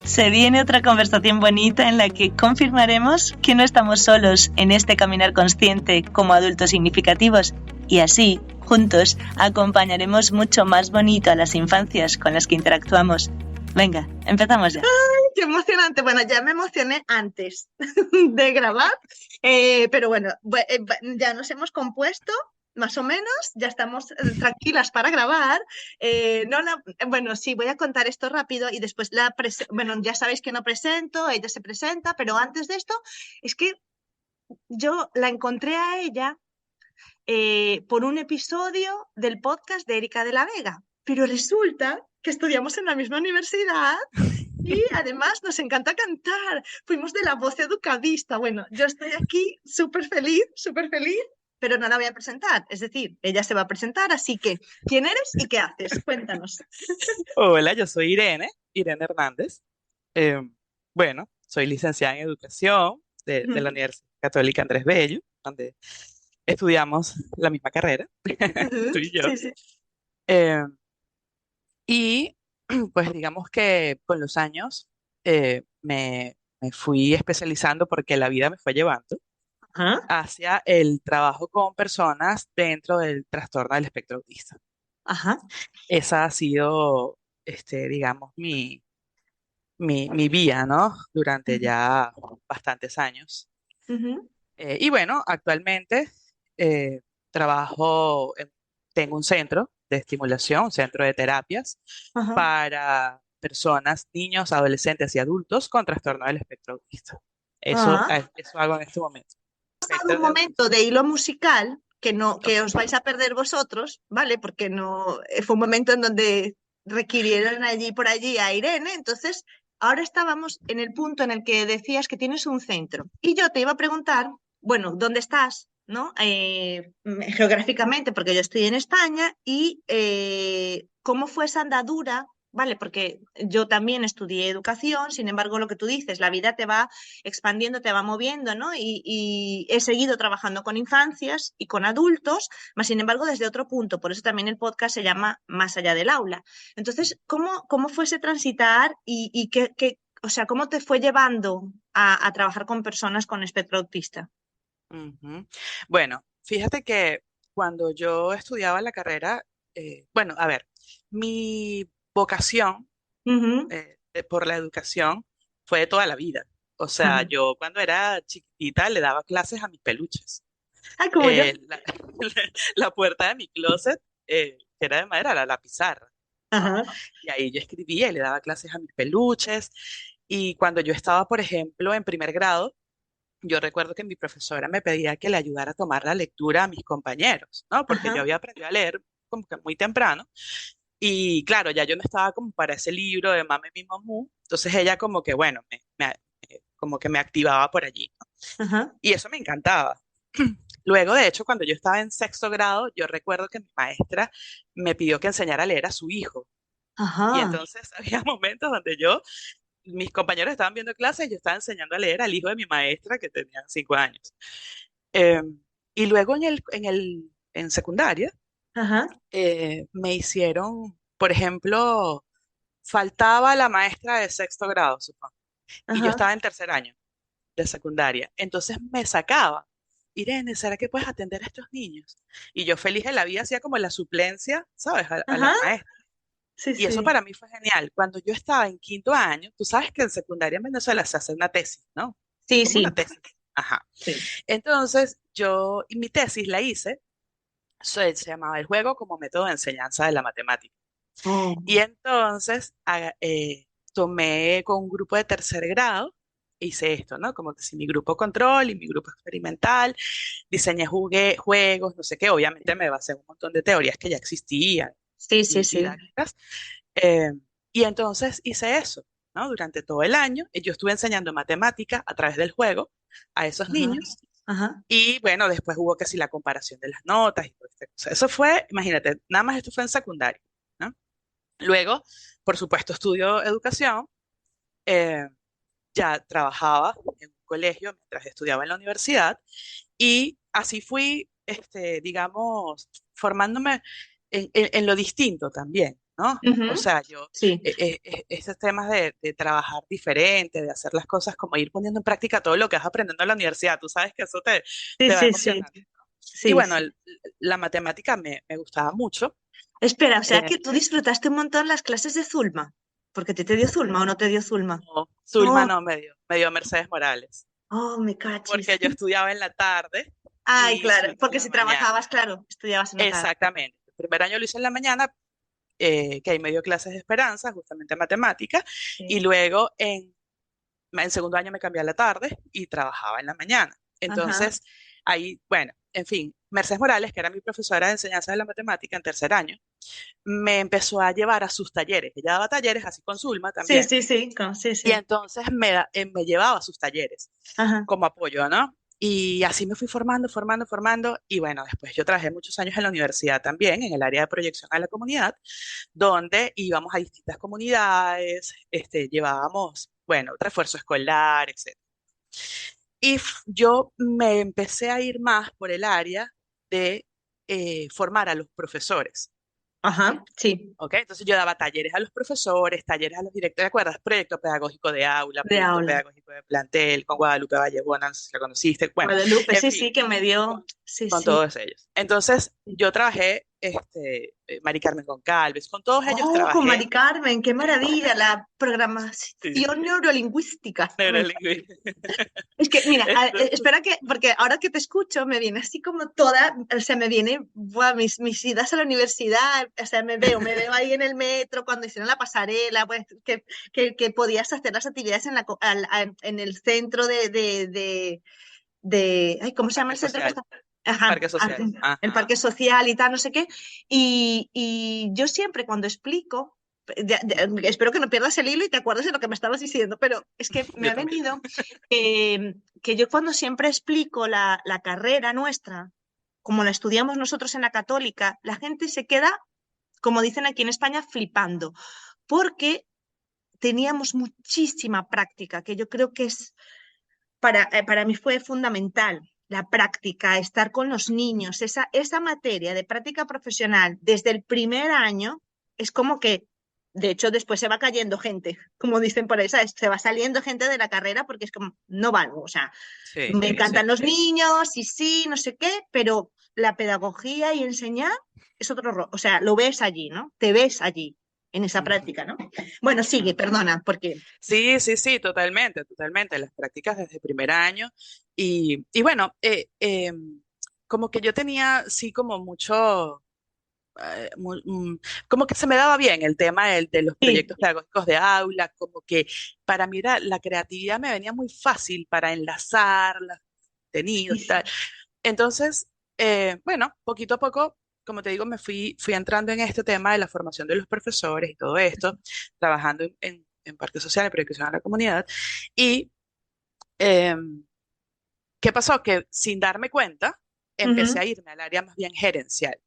Se viene otra conversación bonita en la que confirmaremos que no estamos solos en este caminar consciente como adultos significativos y así, juntos, acompañaremos mucho más bonito a las infancias con las que interactuamos. Venga, empezamos ya. ¡Ay, qué emocionante! Bueno, ya me emocioné antes de grabar, pero bueno, ya nos hemos compuesto, más o menos, ya estamos tranquilas para grabar. No la- bueno, sí, voy a contar esto rápido y después bueno, ya sabéis que no presento, ella se presenta, pero antes de esto, es que yo la encontré a ella por un episodio del podcast de Erika de la Vega, pero resulta que estudiamos en la misma universidad. Y además nos encanta cantar. Fuimos de la voz educadista. Bueno, yo estoy aquí súper feliz, pero no la voy a presentar. Es decir, ella se va a presentar, así que, ¿quién eres y qué haces? Cuéntanos. Hola, yo soy Irene Hernández. Eh, bueno, soy licenciada en educación de la Universidad Católica Andrés Bello, donde estudiamos la misma carrera, tú y yo. Sí, sí. Eh, y pues digamos que con los años me fui especializando porque la vida me fue llevando Ajá, hacia el trabajo con personas dentro del trastorno del espectro autista. ajá. Esa ha sido, digamos, mi vía, ¿no? Durante Ujú, ya bastantes años. ujú. Y bueno, actualmente eh, trabajo, tengo un centro de estimulación, un centro de terapias Ajá. para personas, niños, adolescentes y adultos con trastorno del espectro autista. Ah, Eso hago en este momento. pasado un Espectro de momento de hilo musical que ok. os vais a perder vosotros, ¿vale? Porque no fue un momento en donde requirieron allí por allí a Irene, entonces ahora estábamos en el punto en el que decías que tienes un centro y yo te iba a preguntar, bueno, ¿dónde estás? ¿No? Geográficamente, porque yo estoy en España y cómo fue esa andadura, ¿vale? Porque yo también estudié educación, sin embargo, lo que tú dices, la vida te va expandiendo, te va moviendo, ¿no? Y he seguido trabajando con infancias y con adultos, más sin embargo desde otro punto, por eso también el podcast se llama Más allá del aula. Entonces, ¿cómo fue ese transitar y o sea, cómo te fue llevando a trabajar con personas con espectro autista? Ujú. Bueno, fíjate que cuando yo estudiaba la carrera, bueno, a ver, mi vocación Ujú. por la educación fue de toda la vida. O sea, Ajá. yo cuando era chiquitita le daba clases a mis peluches. Ay, como yo. La puerta de mi closet, que era de madera, era la pizarra. Ajá. Y ahí yo escribía y le daba clases a mis peluches. Y cuando yo estaba, por ejemplo, en primer grado, yo recuerdo que mi profesora me pedía que le ayudara a tomar la lectura a mis compañeros, ¿no? Porque yo Ajá. había aprendido a leer como que muy temprano. Y claro, ya yo no estaba como para ese libro de Mame Mi Mamú. Entonces ella como que, bueno, como que me activaba por allí, ¿no? Ajá. Y eso me encantaba. Luego, de hecho, cuando yo estaba en sexto grado, yo recuerdo que mi maestra me pidió que enseñara a leer a su hijo. Y Ajá. entonces había momentos donde mis compañeros estaban viendo clases y yo estaba enseñando a leer al hijo de mi maestra que tenía 5 años. Eh, y luego en secundaria Ajá. me hicieron, por ejemplo, faltaba la maestra de sexto grado, supongo, y yo Ajá. estaba en tercer año de secundaria. Entonces me sacaba. Irene, ¿será que puedes atender a estos niños? Y yo feliz de la vida hacía como la suplencia, ¿sabes? A la Ajá. maestra. Sí, Y eso sí. para mí fue genial. Cuando yo estaba en quinto año, tú sabes que en secundaria en Venezuela se hace una tesis, ¿no? Es Sí, como una sí. tesis. Ajá. Sí. Entonces, y mi tesis la hice, se llamaba El juego como método de enseñanza de la matemática. Y Oh. entonces tomé con un grupo de tercer grado, hice esto, ¿no? Como que si mi grupo control y mi grupo experimental, diseñé juegos, no sé qué, obviamente me basé en un montón de teorías que ya existían Sí, sí, y sí. didácticas. eh, y entonces hice eso, ¿no? Durante todo el año, y yo estuve enseñando matemática a través del juego a esos Ajá. niños. Ajá. Y bueno, después hubo que si la comparación de las notas y todo este cosa. Eso fue, imagínate, nada más esto fue en secundaria, ¿no? Luego, por supuesto, estudio educación. eh, ya trabajaba en un colegio mientras estudiaba en la universidad y así fui, digamos, formándome en lo distinto también. ¿no? O Ujú. sea, yo, Sí, estos temas de trabajar diferente, de hacer las cosas como ir poniendo en práctica todo lo que vas aprendiendo en la universidad, tú sabes que eso sí, te va sí, sí, emocionando. Y sí, bueno, sí. la matemática me gustaba mucho. Espera, o sea eh, que tú disfrutaste un montón las clases de Zulma, porque te dio Zulma o no te dio Zulma. no, Zulma Oh, no me dio Mercedes Morales, oh, me cachis. porque yo estudiaba en la tarde Ay, y claro, Zulma en porque la si mañana. trabajabas, claro, estudiabas en la tarde. Exactamente. El primer año lo hice en la mañana, que ahí me dio clases de esperanza, justamente matemática, y Sí. luego en segundo año me cambié a la tarde y trabajaba en la mañana. Ajá, Entonces, ahí, bueno, en fin, Mercedes Morales, que era mi profesora de enseñanza de la matemática en tercer año, me empezó a llevar a sus talleres. Ella daba talleres así con Zulma sí, también, sí, sí, sí, y sí. entonces me llevaba a sus talleres Ajá. como apoyo, ¿no? Y así me fui formando, y bueno, después yo trabajé muchos años en la universidad también, en el área de proyección a la comunidad, donde íbamos a distintas comunidades, llevábamos, bueno, refuerzo escolar, etc. Y yo me empecé a ir más por el área de formar a los profesores. Ajá, sí, ¿Ok? Entonces yo daba talleres a los profesores, talleres a los directores, ¿te acuerdas? Proyecto pedagógico de aula, de proyecto aula. pedagógico de plantel, con Guadalupe Vallebona, no sé si la conociste, bueno, Guadalupe, en sí, fin, sí, que me dio, con, sí, con sí. todos ellos. Entonces yo trabajé, Mari Carmen Goncalves, con todos ellos Oh, con Mari trabajé. Carmen, qué maravilla, la Sí, programación neurolingüística. neurolingüística. Es que, mira, Entonces, espera que, porque ahora que te escucho, me viene así como toda, o sea, me viene, buah, mis idas a la universidad, o sea, me veo ahí en el metro cuando hicieron la pasarela, pues, que podías hacer las actividades en el centro ay, ¿cómo se llama parque el centro que social, está? Ajá, parque social. el Ajá. parque social y tal, no sé qué. Y yo siempre cuando explico, espero que no pierdas el hilo y te acuerdes de lo que me estabas diciendo, pero es que me Yo ha también. venido que yo cuando siempre explico la carrera nuestra, como la estudiamos nosotros en la católica, la gente se queda, como dicen aquí en España, flipando, porque teníamos muchísima práctica, que yo creo que es para mí fue fundamental la práctica, estar con los niños, esa materia de práctica profesional desde el primer año es como que, de hecho, después se va cayendo gente, como dicen por ahí, ¿sabes? Se va saliendo gente de la carrera porque es como, no valgo, o sea, Sí, me sí. encantan los niños y sí, no sé qué, pero la pedagogía y enseñar es otro, o sea, lo ves allí, ¿no? Te ves allí, en esa Ujú, práctica, ¿no? Bueno, sigue, ujú. perdona, porque... Sí, sí, sí, totalmente, totalmente. Las prácticas desde primer año. Y bueno, como que yo tenía, sí, como mucho, como que se me daba bien el tema de los Sí, proyectos pedagógicos de aula, como que para mí la creatividad me venía muy fácil para enlazar los sí, contenidos y tal. sí. Entonces, bueno, poquito a poco, como te digo, fui entrando en este tema de la formación de los profesores y todo esto, trabajando en Parque Social, en Proyección a la Comunidad. Y, ¿qué pasó? Que sin darme cuenta, empecé Ujú. a irme al área más bien gerencial,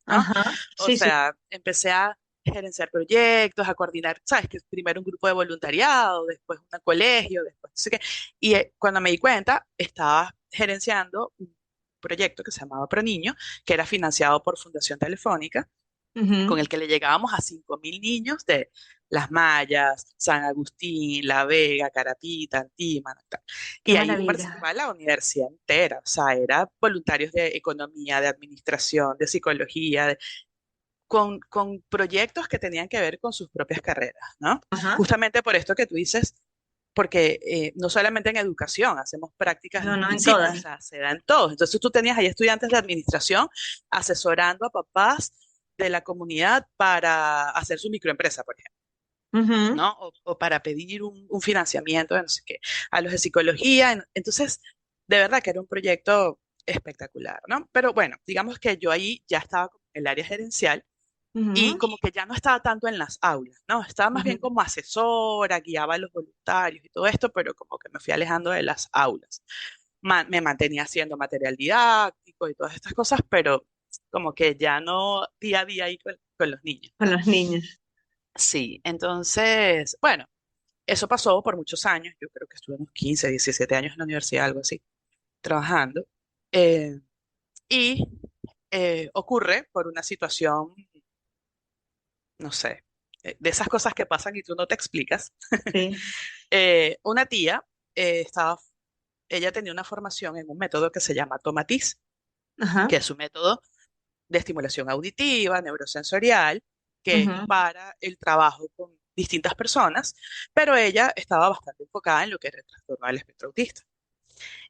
¿no? Ajá, O sí, sí. sea, empecé a gerenciar proyectos, a coordinar, ¿sabes? Que primero un grupo de voluntariado, después un colegio, después no sé qué. Y cuando me di cuenta, estaba gerenciando un proyecto que se llamaba ProNiño, que era financiado por Fundación Telefónica, con Ujú. el que le llegábamos a 5.000 niños de Las Mayas, San Agustín, La Vega, Carapita, Antímano, tal. Qué Y ahí maravilla. participaba la universidad entera, o sea, era voluntarios de economía, de administración, de psicología, con proyectos que tenían que ver con sus propias carreras, ¿no? Ajá. Justamente por esto que tú dices, porque no solamente en educación, hacemos prácticas No, desde el no, en principio, o todas. sea, se dan todos. Entonces tú tenías ahí estudiantes de administración asesorando a papás de la comunidad para hacer su microempresa, por ejemplo, Ujú. ¿no? O para pedir un financiamiento de no sé qué, a los de psicología. Entonces, de verdad que era un proyecto espectacular, ¿no? Pero bueno, digamos que yo ahí ya estaba en el área gerencial y Ujú. como que ya no estaba tanto en las aulas, ¿no? Estaba más bien Ujú. como asesora, guiaba a los voluntarios y todo esto, pero como que me fui alejando de las aulas. Me mantenía haciendo material didáctico y todas estas cosas, pero como que ya no día a día ahí con los niños, Con ¿no? los niños. Sí, entonces, bueno, eso pasó por muchos años, yo creo que estuve unos 15, 17 años en la universidad, algo así, trabajando. eh, y ocurre por una situación no sé, de esas cosas que pasan y tú no te explicas. Sí. Una tía ella tenía una formación en un método que se llama Tomatiz, que Ajá. es un método de estimulación auditiva, neurosensorial, que es Ujú. para el trabajo con distintas personas, pero ella estaba bastante enfocada en lo que era el trastorno del espectro autista.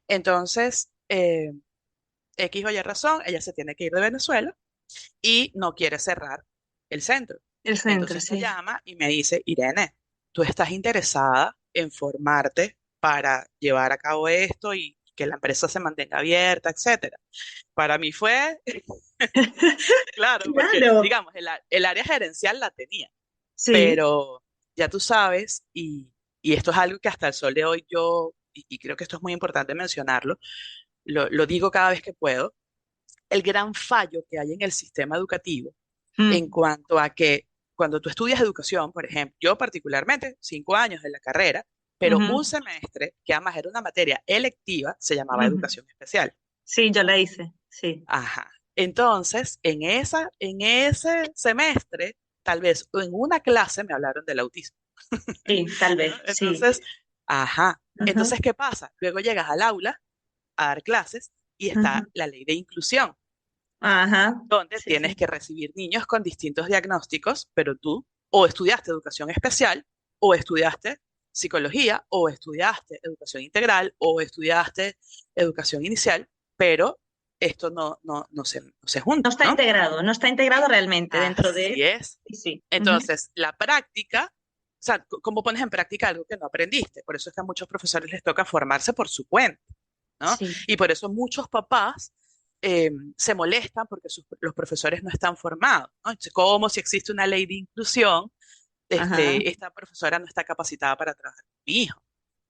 Entonces, X o Y razón, ella se tiene que ir de Venezuela y no quiere cerrar el centro. El centro, Entonces me sí. llama y me dice, Irene, ¿tú estás interesada en formarte para llevar a cabo esto y que la empresa se mantenga abierta, etcétera? Para mí fue, claro, porque Claro. digamos, el área gerencial la tenía, Sí. pero ya tú sabes, y esto es algo que hasta el sol de hoy yo, y creo que esto es muy importante mencionarlo, lo digo cada vez que puedo, el gran fallo que hay en el sistema educativo en Mm. cuanto a que cuando tú estudias educación, por ejemplo, yo particularmente, 5 años de la carrera, pero un Ujú. semestre, que además era una materia electiva, se llamaba Ujú. educación especial. Sí, yo la hice. Sí. Ajá. Entonces, en ese semestre, tal vez o en una clase me hablaron del autismo, Sí, tal ¿no? vez. Sí. Entonces, ajá. Ujú. Entonces, ¿qué pasa? Luego llegas al aula a dar clases y está Ujú. la ley de inclusión, Ajá. donde Sí, tienes sí. que recibir niños con distintos diagnósticos, pero tú o estudiaste educación especial, o estudiaste psicología, o estudiaste educación integral, o estudiaste educación inicial, pero esto no se No junta, está ¿no? integrado, no está integrado realmente dentro Así de... es. Sí, sí. Ujú. Entonces, la práctica, o sea, ¿cómo pones en práctica algo que no aprendiste? Por eso es que a muchos profesores les toca formarse por su cuenta, ¿no? Sí. Y por eso muchos papás se molestan porque los profesores no están formados, ¿no? Entonces, como si existe una ley de inclusión, Ajá. esta profesora no está capacitada para trabajar con mi hijo.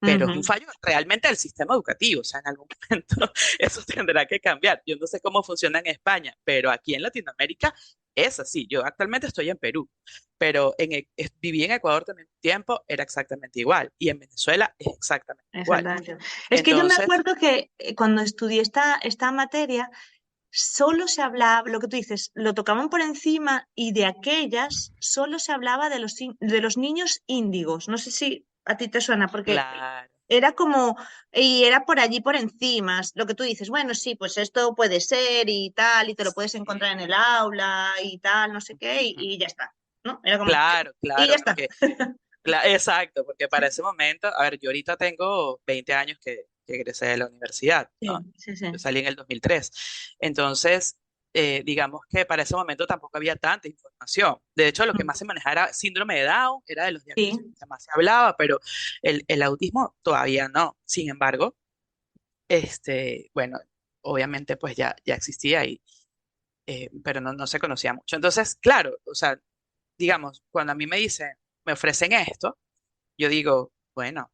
Pero es un Ujú. fallo realmente del sistema educativo, o sea, en algún momento eso tendrá que cambiar. Yo no sé cómo funciona en España, pero aquí en Latinoamérica es así. Yo actualmente estoy en Perú, pero viví en Ecuador también un tiempo, era exactamente igual, y en Venezuela es exactamente igual. Exactamente. Es que yo me Entonces, acuerdo que cuando estudié esta materia, solo se hablaba, lo que tú dices, lo tocaban por encima y de aquellas solo se hablaba de los niños índigos. No sé si a ti te suena, porque claro, era como, y era por allí por encima, lo que tú dices, bueno, sí, pues esto puede ser y tal, y te lo puedes sí, encontrar en el aula y tal, no sé qué, ujú, y ya está, ¿no? Era como, claro, y ya claro, está. porque exacto, porque para Sí, ese momento, a ver, yo ahorita tengo 20 años que egresé de la universidad, ¿no? sí, sí, sí. Yo salí en el 2003. Entonces, digamos que para ese momento tampoco había tanta información. De hecho, lo que más se manejaba era síndrome de Down, era de los Sí. diagnósticos que más se hablaba, pero el autismo todavía no. Sin embargo, bueno, obviamente pues ya existía pero no se conocía mucho. Entonces, claro, o sea, digamos, cuando a mí me dicen, me ofrecen esto, yo digo, bueno,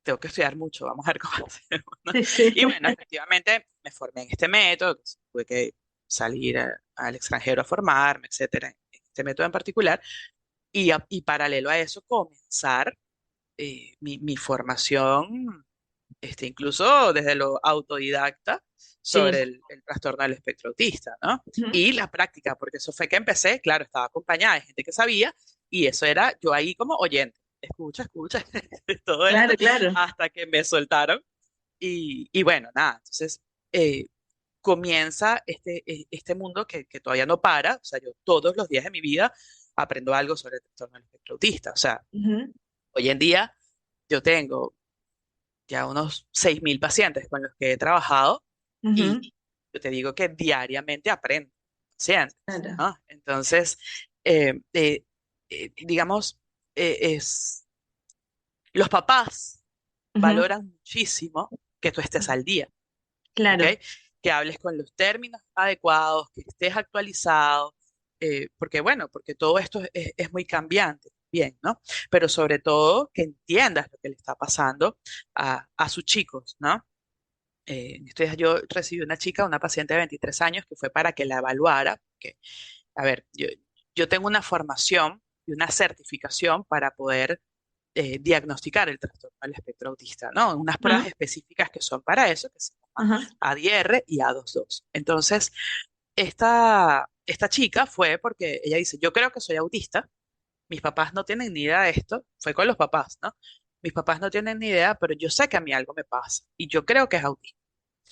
tengo que estudiar mucho, vamos a ver cómo hacemos, ¿no? Sí, sí. Y bueno, efectivamente me formé en este método, tuve que salir al extranjero a formarme, etcétera, en este método en particular, y paralelo a eso comenzar mi formación, incluso desde lo autodidacta Sí. sobre el trastorno del espectro autista, ¿no? Ujú. Y la práctica, porque eso fue que empecé, claro, estaba acompañada de gente que sabía, y eso era yo ahí como oyente, escucha, escucha, todo esto, Claro, claro. hasta que me soltaron, y bueno, nada, entonces eh, comienza este mundo que todavía no para, o sea, yo todos los días de mi vida aprendo algo sobre el trastorno del espectro autista, o sea, Ujú. hoy en día yo tengo ya unos 6.000 pacientes con los que he trabajado Ujú. y yo te digo que diariamente aprendo pacientes, Claro. ¿no? Entonces, digamos, es, los papás Ujú. valoran muchísimo que tú estés al día, ¿ok? Claro. Que hables con los términos adecuados, que estés actualizado, porque todo esto es muy cambiante, bien, ¿no? Pero sobre todo que entiendas lo que le está pasando a sus chicos, ¿no? En estos días yo recibí una chica, una paciente de 23 años, que fue para que la evaluara, que, a ver, yo tengo una formación y una certificación para poder diagnosticar el trastorno del espectro autista, ¿no? Unas pruebas Ujú. específicas que son para eso, que se llaman Ajá. ADR y A22. Entonces, esta chica fue porque ella dice, yo creo que soy autista, mis papás no tienen ni idea de esto, fue con los papás, ¿no? Mis papás no tienen ni idea, pero yo sé que a mí algo me pasa y yo creo que es autismo.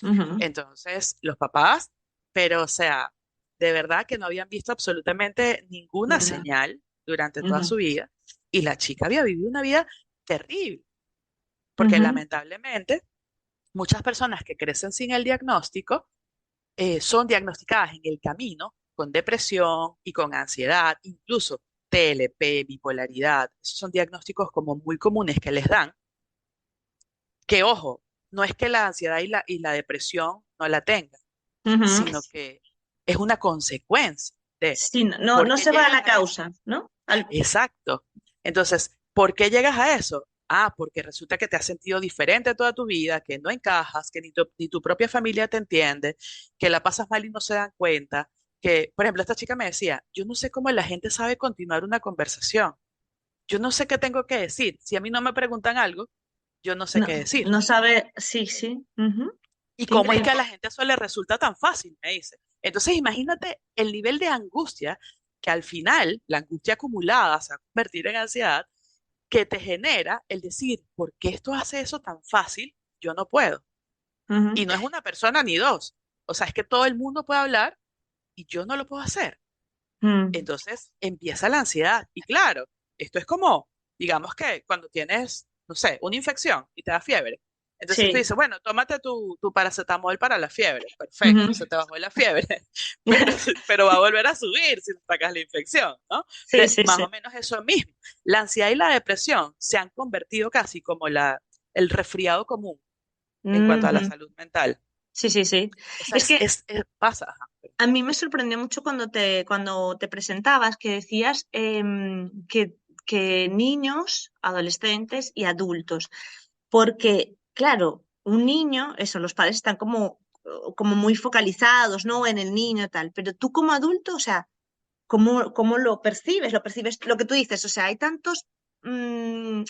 Ujú, Entonces, los papás, pero o sea, de verdad que no habían visto absolutamente ninguna ¿verdad? señal durante toda Ujú, su vida y la chica había vivido una vida terrible, porque ujú, lamentablemente muchas personas que crecen sin el diagnóstico son diagnosticadas en el camino con depresión y con ansiedad, incluso TLP, bipolaridad. Esos son diagnósticos como muy comunes que les dan, que ojo, no es que la ansiedad y la depresión no la tengan, ujú. sino que es una consecuencia de Sí, no, no por no qué se va a llegas la a eso. causa, ¿no? Exacto. Entonces, ¿por qué llegas a eso? Ah, porque resulta que te has sentido diferente toda tu vida, que no encajas, que ni tu propia familia te entiende, que la pasas mal y no se dan cuenta, que, por ejemplo, esta chica me decía, yo no sé cómo la gente sabe continuar una conversación, yo no sé qué tengo que decir, si a mí no me preguntan algo, yo no sé No, qué decir. no sabe, sí, sí. Ujú. ¿Y Qué cómo es que a increíble. la gente eso le resulta tan fácil? Me dice. Entonces, imagínate el nivel de angustia que al final, la angustia acumulada se va a convertir en ansiedad, que te genera el decir, ¿por qué esto hace eso tan fácil? Yo no puedo. Ujú. Y no es una persona ni dos. O sea, es que todo el mundo puede hablar y yo no lo puedo hacer. Mm, Entonces empieza la ansiedad. Y claro, esto es como, digamos que cuando tienes, no sé, una infección y te da fiebre. Entonces tú sí. dices, bueno, tómate tu paracetamol para la fiebre. Perfecto, Ujú. se te bajó la fiebre, pero, pero va a volver a subir si te sacas la infección, ¿no? Sí, sí, Más sí. o menos eso mismo. La ansiedad y la depresión se han convertido casi como el resfriado común en cuanto a la Ujú. salud mental. Sí, sí, sí. O sea, Es que pasa. Ajá. a mí me sorprendió mucho cuando te presentabas que decías que niños, adolescentes y adultos, porque, claro, un niño, eso, los padres están como muy focalizados, ¿no? En el niño, tal, pero tú como adulto, o sea, ¿cómo lo percibes? Lo percibes lo que tú dices, o sea, hay tantos mm,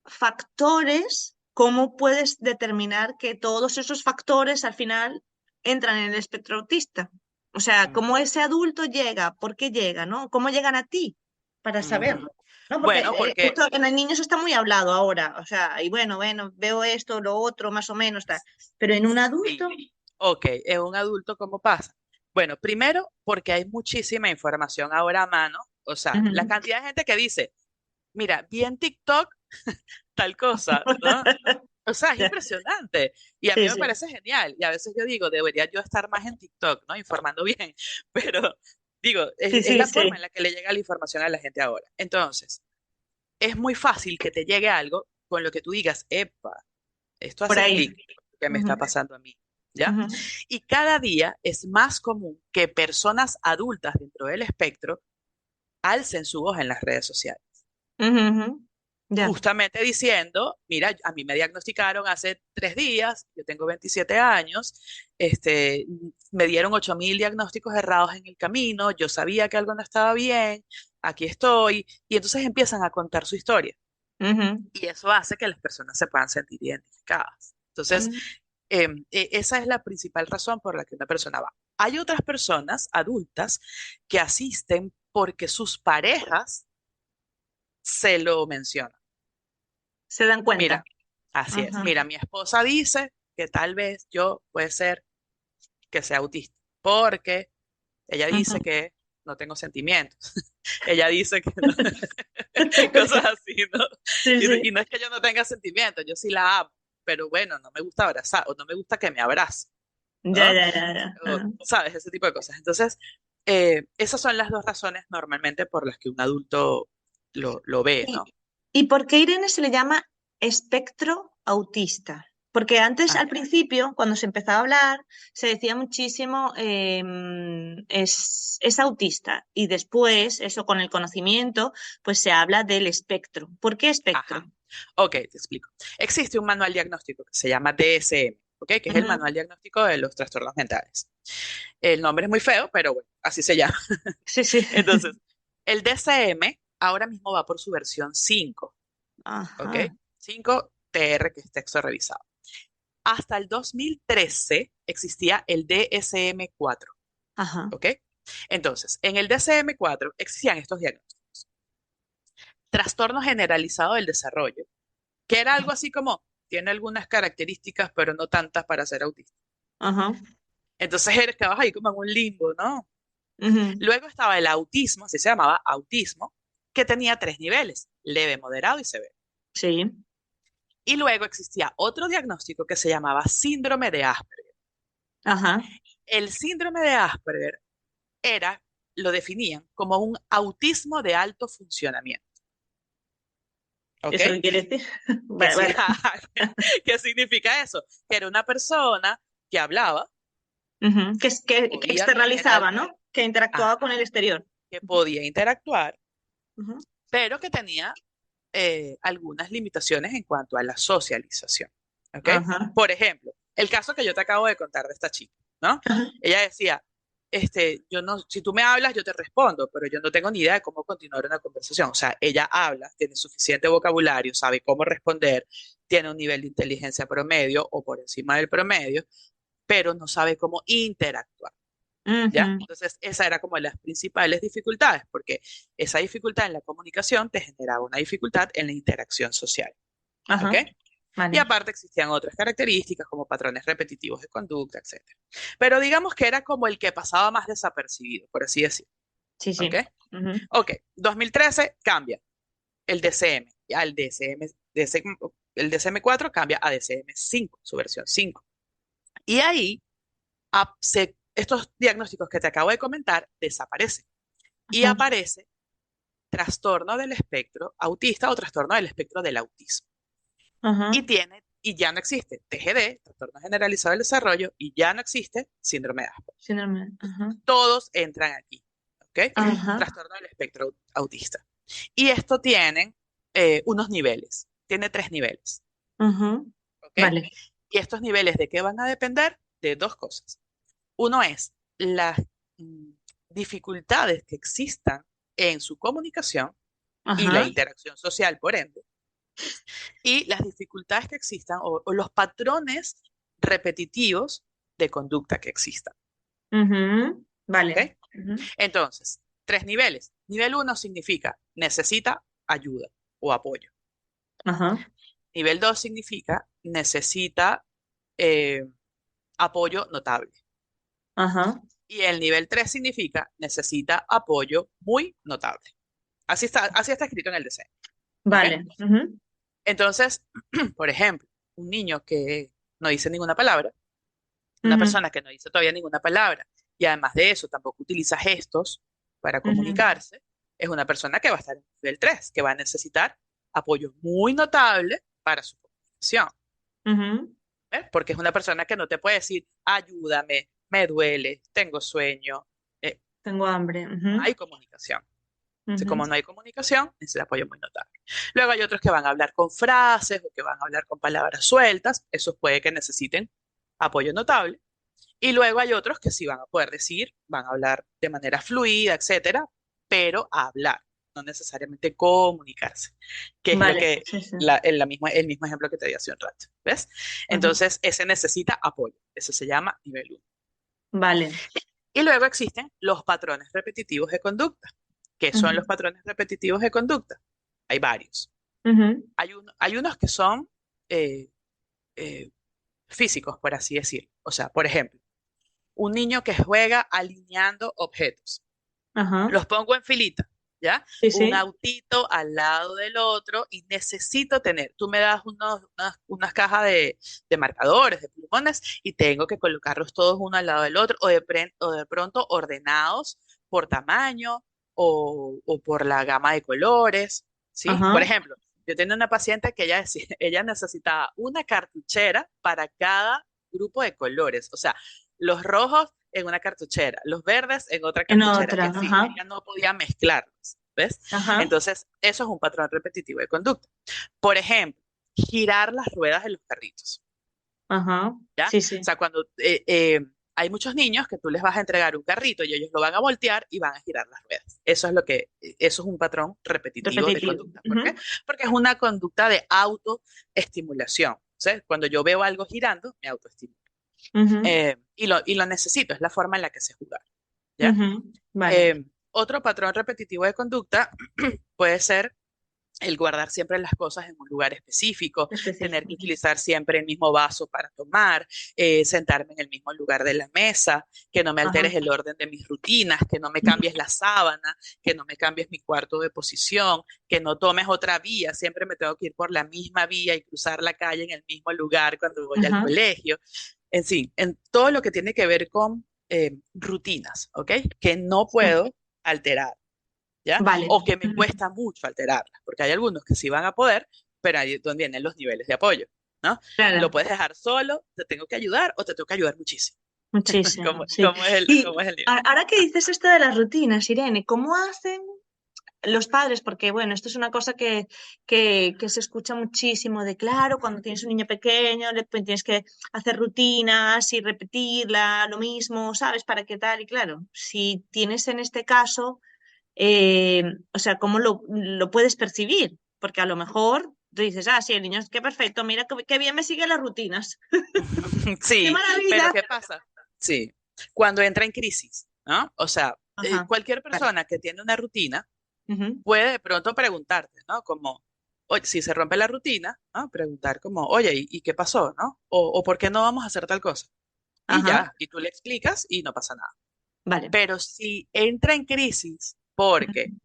factores, ¿cómo puedes determinar que todos esos factores al final entran en el espectro autista? O sea, Mm, ¿cómo ese adulto llega? ¿Por qué llega? ¿No? ¿Cómo llegan a ti para ujú. saberlo? ¿No? Porque Bueno, porque esto en el niño eso está muy hablado ahora, o sea, y bueno, veo esto, lo otro, más o menos, tal. Pero en un adulto, sí. Ok, ¿es un adulto cómo pasa? Bueno, primero porque hay muchísima información ahora a mano. O sea, la ujú. cantidad de gente que dice, mira, vi en TikTok tal cosa, ¿no? O sea, es Ya. impresionante. Y a mí Sí, me sí. parece genial. Y a veces yo digo, debería yo estar más en TikTok, ¿no? Informando bien. Pero digo, Sí, es sí, la forma sí. en la que le llega la información a la gente ahora. Entonces, es muy fácil que te llegue algo con lo que tú digas, epa, esto Por hace ahí. clic con lo que me está Ujú, pasando a mí, ¿ya? ujú, Y cada día es más común que personas adultas dentro del espectro alcen su voz en las redes sociales, ujú, ujú. Ya. justamente diciendo, mira, a mí me diagnosticaron hace 3 días, yo tengo 27 años, me dieron 8.000 diagnósticos errados en el camino, yo sabía que algo no estaba bien, aquí estoy, y entonces empiezan a contar su historia. Ujú, Y eso hace que las personas se puedan sentir identificadas. Entonces, ujú. esa es la principal razón por la que una persona va. Hay otras personas adultas que asisten porque sus parejas se lo mencionan. Se dan cuenta. Mira, así es. Ajá, Mira, mi esposa dice que tal vez yo puede ser que sea autista, porque ella ujú. dice que no tengo sentimientos. Ella dice que no, cosas así, ¿no? Sí, Y sí. no es que yo no tenga sentimientos, yo sí la amo, pero bueno, no me gusta abrazar o no me gusta que me abrace, Ya, ¿no? ya, ya, ya. O, Ajá. ¿sabes? Ese tipo de cosas. Entonces, esas son las dos razones normalmente por las que un adulto lo ve, ¿Y, ¿no? y por qué Irene se le llama espectro autista? Porque antes, Ah, al principio, cuando se empezaba a hablar, se decía muchísimo es autista. Y después, eso con el conocimiento, pues se habla del espectro. ¿Por qué espectro? ajá. Ok, te explico. Existe un manual diagnóstico que se llama DSM, ¿ok? Que es el Ujú. manual diagnóstico de los trastornos mentales. El nombre es muy feo, pero bueno, así se llama. Sí, sí. Entonces, el DSM ahora mismo va por su versión 5, ¿ok? Ajá, 5 TR, que es texto revisado. Hasta el 2013 existía el DSM-4, ajá. ¿ok? Entonces, en el DSM-4 existían estos diagnósticos. trastorno generalizado del desarrollo, que era algo así como, tiene algunas características, pero no tantas para ser autista. Ajá. Entonces estabas ahí como en un limbo, ¿no? Ujú. Luego estaba el autismo, así se llamaba autismo, que tenía 3 niveles, leve, moderado y severo. Sí. Y luego existía otro diagnóstico que se llamaba síndrome de Asperger. Ajá. El síndrome de Asperger era, lo definían como un autismo de alto funcionamiento. ¿Ok? ¿Eso qué quiere decir? ¿Qué, Vale, vale. qué significa eso? Que era una persona que hablaba, Ujú. Que podía externalizaba, generalmente, ¿no? Que interactuaba con el exterior. que podía interactuar, Ujú. pero que tenía algunas limitaciones en cuanto a la socialización. ¿Ok? Ajá. Por ejemplo, el caso que yo te acabo de contar de esta chica, ¿no? Ajá. Ella decía, yo no, si tú me hablas, yo te respondo, pero yo no tengo ni idea de cómo continuar una conversación. O sea, ella habla, tiene suficiente vocabulario, sabe cómo responder, tiene un nivel de inteligencia promedio o por encima del promedio, pero no sabe cómo interactuar. ¿Ya? Ujú. Entonces, esa era como las principales dificultades, porque esa dificultad en la comunicación te generaba una dificultad en la interacción social. ¿Ok? Ajá. Y Vale. aparte existían otras características como patrones repetitivos de conducta, etcétera. Pero digamos que era como el que pasaba más desapercibido, por así decirlo. Sí, ¿Ok? sí. Ujú. Ok, 2013 cambia el DCM al el DCM-4 cambia a DCM-5, su versión 5. Y ahí estos diagnósticos que te acabo de comentar desaparecen y Ajá. aparece trastorno del espectro autista o trastorno del espectro del autismo. Ajá. Y ya no existe TGD, trastorno generalizado del desarrollo, y ya no existe síndrome de Asperger. Síndrome. Ajá. Todos entran aquí, ¿ok? Ajá. Trastorno del espectro autista. Y esto tienen unos niveles, tiene 3 niveles, Ajá. ¿ok? Vale. Y estos niveles de qué van a depender de dos cosas. Uno es las mm, dificultades que existan en su comunicación y la Ajá. interacción social, por ende, y las dificultades que existan o los patrones repetitivos de conducta que existan. Ujú. ¿Ok? Vale. Ujú. Entonces, 3 niveles. Nivel 1 significa necesita ayuda o apoyo. Ajá. Nivel 2 significa necesita eh, apoyo notable. Ajá. Y el nivel 3 significa necesita apoyo muy notable. Así está escrito en el diseño. ¿Ok? Vale. Ujú. Entonces, por ejemplo, un niño que no dice ninguna palabra, una Ujú. persona que no dice todavía ninguna palabra y además de eso tampoco utiliza gestos para Ujú. comunicarse, es una persona que va a estar en nivel 3 que va a necesitar apoyo muy notable para su comunicación. Ujú. ¿Ves? Porque es una persona que no te puede decir, ayúdame, me duele, tengo sueño. Tengo hambre. No Ujú. hay comunicación. Entonces, Ujú. como no hay comunicación, necesita apoyo muy notable. Luego hay otros que van a hablar con frases o que van a hablar con palabras sueltas. Esos puede que necesiten apoyo notable. Y luego hay otros que sí van a poder decir, van a hablar de manera fluida, etcétera, pero a hablar, no necesariamente comunicarse, que es lo Vale. que Sí, sí. el mismo ejemplo que te di hace un rato, ¿ves? Ujú. Entonces, ese necesita apoyo, ese se llama nivel 1. Vale. Y luego existen los patrones repetitivos de conducta. ¿Qué son Ujú. los patrones repetitivos de conducta? Hay varios. Ujú. Hay unos que son eh, eh, físicos, por así decirlo. O sea, por ejemplo, un niño que juega alineando objetos. Ajá. Los pongo en filita, ¿ya? Sí, Un sí. autito al lado del otro y necesito tener, tú me das unas cajas de marcadores, de plumones y tengo que colocarlos todos uno al lado del otro o de pronto ordenados por tamaño o por la gama de colores, ¿sí? Por Ajá. ejemplo, yo tenía una paciente que ella, ella necesitaba una cartuchera para cada grupo de colores, o sea, los rojos en una cartuchera, los verdes en otra En cartuchera, y otra. así, Ajá. ella no podía mezclarlos, ¿ves? Ajá. Entonces, eso es un patrón repetitivo de conducta. Por ejemplo, girar las ruedas de los carritos, Ajá. ¿ya? Sí, O sí. sea, cuando hay muchos niños que tú les vas a entregar un carrito y ellos lo van a voltear y van a girar las ruedas. Eso es un patrón repetitivo de Repetitivo. conducta. ¿Por qué? Ujú. Porque es una conducta de autoestimulación. ¿Sí? Cuando yo veo algo girando, me autoestimulo. Ujú. Y lo necesito, es la forma en la que sé jugar, ¿ya? Ujú. Vale. Otro patrón repetitivo de conducta puede ser, el guardar siempre las cosas en un lugar específico, tener Específico. que utilizar siempre el mismo vaso para tomar, sentarme en el mismo lugar de la mesa, que no me alteres Ajá. el orden de mis rutinas, que no me cambies la sábana, que no me cambies mi cuarto de posición, que no tomes otra vía, siempre me tengo que ir por la misma vía y cruzar la calle en el mismo lugar cuando voy al Ajá. colegio. En fin, en todo lo que tiene que ver con rutinas, ¿ok? Que no Sí. puedo alterar. ¿Ya? Vale. O que me Ujú. cuesta mucho alterarlas, porque hay algunos que sí van a poder, pero ahí es donde vienen los niveles de apoyo, ¿no? Lo Claro, puedes dejar solo, te tengo que ayudar o te tengo que ayudar muchísimo. muchísimo, ¿Cómo, sí. cómo es cómo Y es el nivel? ahora que dices esto de las rutinas, Irene, ¿cómo hacen los padres? Porque, bueno, esto es una cosa que se escucha muchísimo de, claro, cuando tienes un niño pequeño, tienes que hacer rutinas y repetirla, lo mismo, ¿sabes? Para qué tal. Y claro, si tienes en este caso, o sea, ¿cómo lo puedes percibir? Porque a lo mejor tú dices, ah, sí, el niño, qué perfecto, mira qué bien me sigue las rutinas. ¡Qué Sí, pero maravilla! ¿qué pasa? Sí, cuando entra en crisis, ¿no? O sea, Ajá, cualquier claro. persona que tiene una rutina Ujú. puede de pronto preguntarte, ¿no? Como, oye, si se rompe la rutina, ¿no? Preguntar como, oye, ¿y qué pasó, no? O ¿por qué no vamos a hacer tal cosa? Y Ajá, ya, y tú le explicas y no pasa nada. vale. Pero si entra en crisis porque Ujú.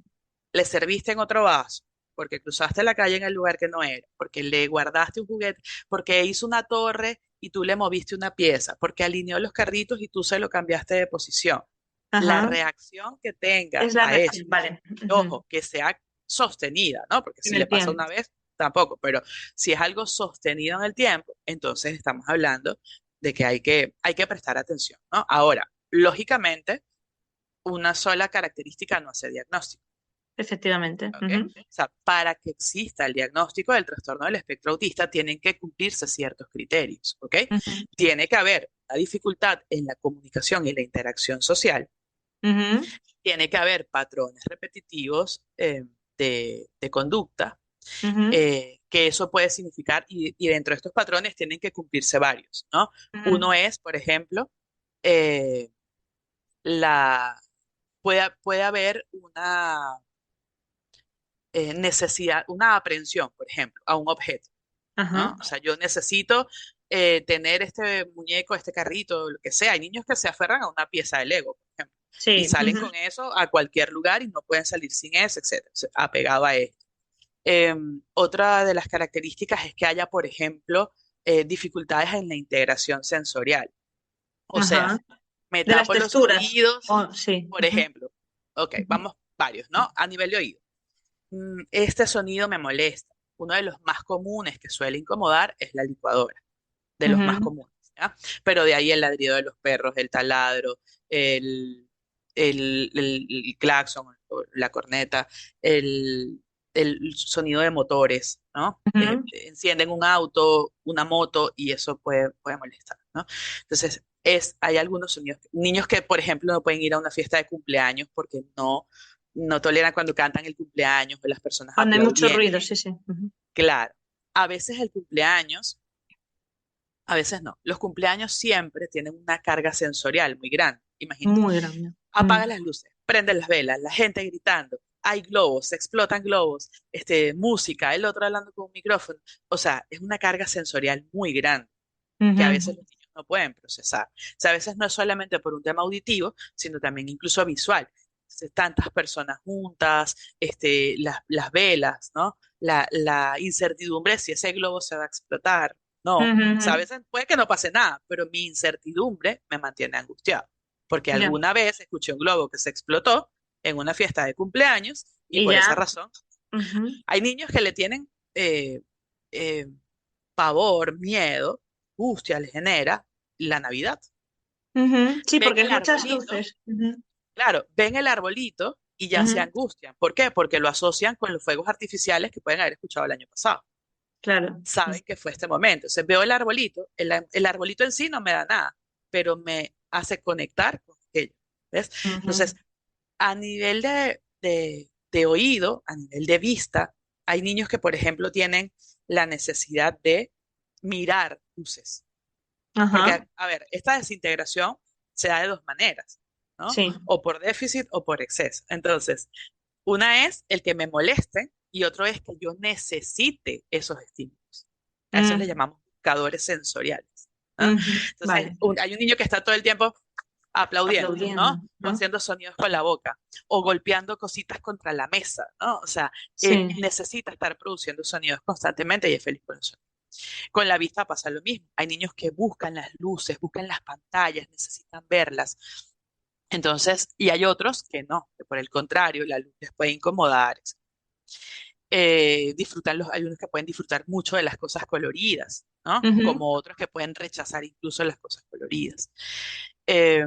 le serviste en otro vaso, porque cruzaste la calle en el lugar que no era, porque le guardaste un juguete, porque hizo una torre y tú le moviste una pieza, porque alineó los carritos y tú se lo cambiaste de posición. La Ajá, reacción que tenga es la a eso, reacción, vale. Ujú. ojo, que sea sostenida, ¿no? Porque En si el le pasa tiempo. una vez, tampoco, pero si es algo sostenido en el tiempo, entonces estamos hablando de que hay que prestar atención, ¿no? Ahora, lógicamente, una sola característica no hace diagnóstico, Efectivamente. ¿ok? Ujú. O sea, para que exista el diagnóstico del trastorno del espectro autista, tienen que cumplirse ciertos criterios, ¿ok? Ujú. Tiene que haber una dificultad en la comunicación y la interacción social, Ujú. tiene que haber patrones repetitivos de conducta, Ujú. que eso puede significar, y dentro de estos patrones tienen que cumplirse varios, ¿no? Ujú. Uno es, por ejemplo, eh, la, puede haber una necesidad, una aprehensión, por ejemplo, a un objeto, ¿no? Ajá. O sea, yo necesito tener este muñeco, este carrito, lo que sea. Hay niños que se aferran a una pieza de Lego, por ejemplo, y Sí. salen Ujú. con eso a cualquier lugar y no pueden salir sin eso, etcétera, apegado a esto. Otra de las características es que haya, por ejemplo, dificultades en la integración sensorial. O sea, Ajá. me De las tapo los texturas. oídos, Oh, sí. por Ujú. ejemplo. Ok, Ujú. vamos varios, ¿no? A nivel de oído. Este sonido me molesta. Uno de los más comunes que suele incomodar es la licuadora, de los más Ujú. comunes, ¿ya? Pero de ahí el ladrido de los perros, el taladro, el, el claxon, o la corneta, el, el sonido de motores, ¿no? Ujú. Encienden un auto, una moto y eso puede molestar, ¿no? Entonces, hay algunos sonidos, niños que, por ejemplo, no pueden ir a una fiesta de cumpleaños porque no toleran cuando cantan el cumpleaños o las personas Cuando hay mucho aplaudiendo. ruido, sí, sí. Ujú. Claro, a veces el cumpleaños, a veces no. Los cumpleaños siempre tienen una carga sensorial muy grande. Imagínate, Muy grande. apaga Mm. las luces, prende las velas, la gente gritando, hay globos, se explotan globos, música, el otro hablando con un micrófono. O sea, es una carga sensorial muy grande que a Ujú. veces los niños no pueden procesar. O sea, a veces no es solamente por un tema auditivo, sino también incluso visual. Entonces, tantas personas juntas, las velas, ¿no? La incertidumbre si ese globo se va a explotar. No, o Ujú. sea, a Ujú. veces puede que no pase nada, pero mi incertidumbre me mantiene angustiado, porque Ya. alguna vez escuché un globo que se explotó en una fiesta de cumpleaños y Y por esa ya. razón Ujú. hay niños que le tienen eh, eh, pavor, miedo, angustia les genera la Navidad. Ujú. Sí, Ven porque el es muchas arbolito, luces. Ujú. claro, ven el arbolito y ya se Ujú. angustian. ¿Por qué? Porque lo asocian con los fuegos artificiales que pueden haber escuchado el año pasado. Claro. Saben que fue este momento. Entonces veo el arbolito, el arbolito en sí no me da nada, pero me hace conectar con aquello. ¿Ves? Ujú. Entonces, a nivel de oído, a nivel de vista, hay niños que, por ejemplo, tienen la necesidad de mirar luces. Porque, Ajá. a ver, esta desintegración se da de dos maneras, ¿no? Sí. O por déficit o por exceso. Entonces, una es el que me molesten, y otro es que yo necesite esos estímulos. A eso le Mm, llamamos buscadores sensoriales, ¿no? ujú, Entonces, vale, hay un niño que está todo el tiempo aplaudiendo, aplaudiendo, ¿no? O ¿no? haciendo sonidos con la boca, o golpeando cositas contra la mesa, ¿no? O sea, él Sí. necesita estar produciendo sonidos constantemente y es feliz con eso. Con la vista pasa lo mismo. Hay niños que buscan las luces, buscan las pantallas, necesitan verlas. Entonces, y hay otros que no, que por el contrario, la luz les puede incomodar. Hay unos que pueden disfrutar mucho de las cosas coloridas, ¿no? Ujú, Como otros que pueden rechazar incluso las cosas coloridas. Eh,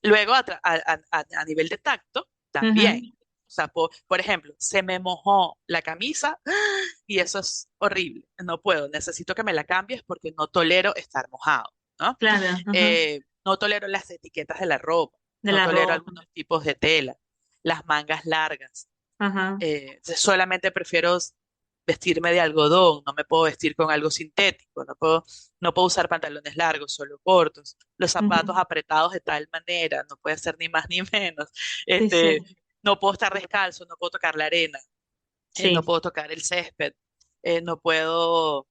Luego, a nivel de tacto, también. ujú. O sea, por ejemplo, se me mojó la camisa y eso es horrible. No puedo, necesito que me la cambies porque no tolero estar mojado, ¿no? Claro, ajá. No tolero las etiquetas de la ropa, De no la tolero ropa. algunos tipos de tela, las mangas largas. Ajá. Solamente prefiero vestirme de algodón, no me puedo vestir con algo sintético, no puedo usar pantalones largos, solo cortos, los zapatos Ujú. apretados de tal manera, no puede ser ni más ni menos, Sí, sí, este, no puedo estar descalzo, no puedo tocar la arena, no sí. puedo tocar el césped, no puedo,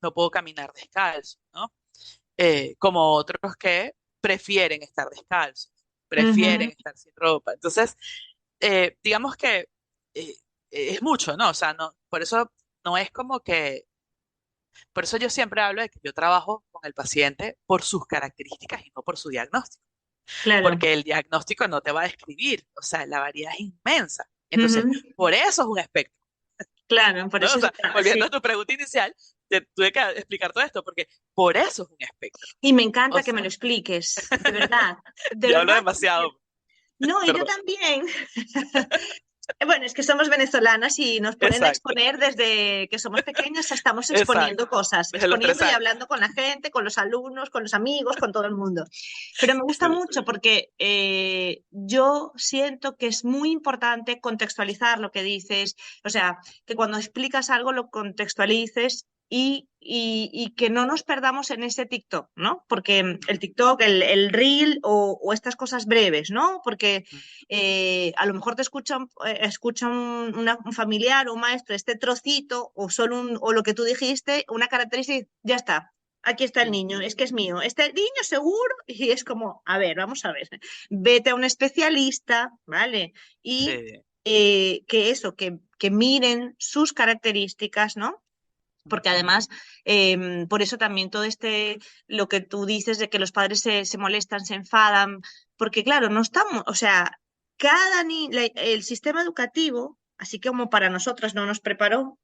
no puedo caminar descalzo, ¿no? Como otros que prefieren estar descalzos, prefieren Ujú. estar sin ropa. Entonces, digamos que eh, es mucho, ¿no? O sea, no, por eso no es como que, por eso yo siempre hablo de que yo trabajo con el paciente por sus características y no por su diagnóstico, Claro. porque el diagnóstico no te va a describir, o sea, la variedad es inmensa. Entonces, Ujú. por eso es un espectro, Claro, por ¿no? eso O es sea, volviendo sí. a tu pregunta inicial, te tuve que explicar todo esto, porque por eso es un espectro. Y me O encanta que me lo sea, expliques, de verdad. De yo hablo verdad, porque demasiado, no, y yo perdón. también. Bueno, es que somos venezolanas y nos ponen a Exacto, exponer desde que somos pequeñas, estamos exacto. exponiendo cosas, Desde los tres exponiendo y años. hablando con la gente, con los alumnos, con los amigos, con todo el mundo. Pero me gusta Sí, mucho porque yo siento que es muy importante contextualizar lo que dices, o sea, que cuando explicas algo lo contextualices y que no nos perdamos en ese TikTok, ¿no? Porque el TikTok, el Reel o estas cosas breves, ¿no? Porque a lo mejor te escucha un familiar o un maestro este trocito o solo o lo que tú dijiste, una característica, y ya está. Aquí está el niño, es que es mío. Este niño seguro, y es como, a ver, vamos a ver, vete a un especialista, ¿vale? Y sí. que eso, que miren sus características, ¿no? Porque además, por eso también todo lo que tú dices de que los padres se molestan, se enfadan, porque claro, no estamos, o sea, el sistema educativo, así como para nosotras no nos preparó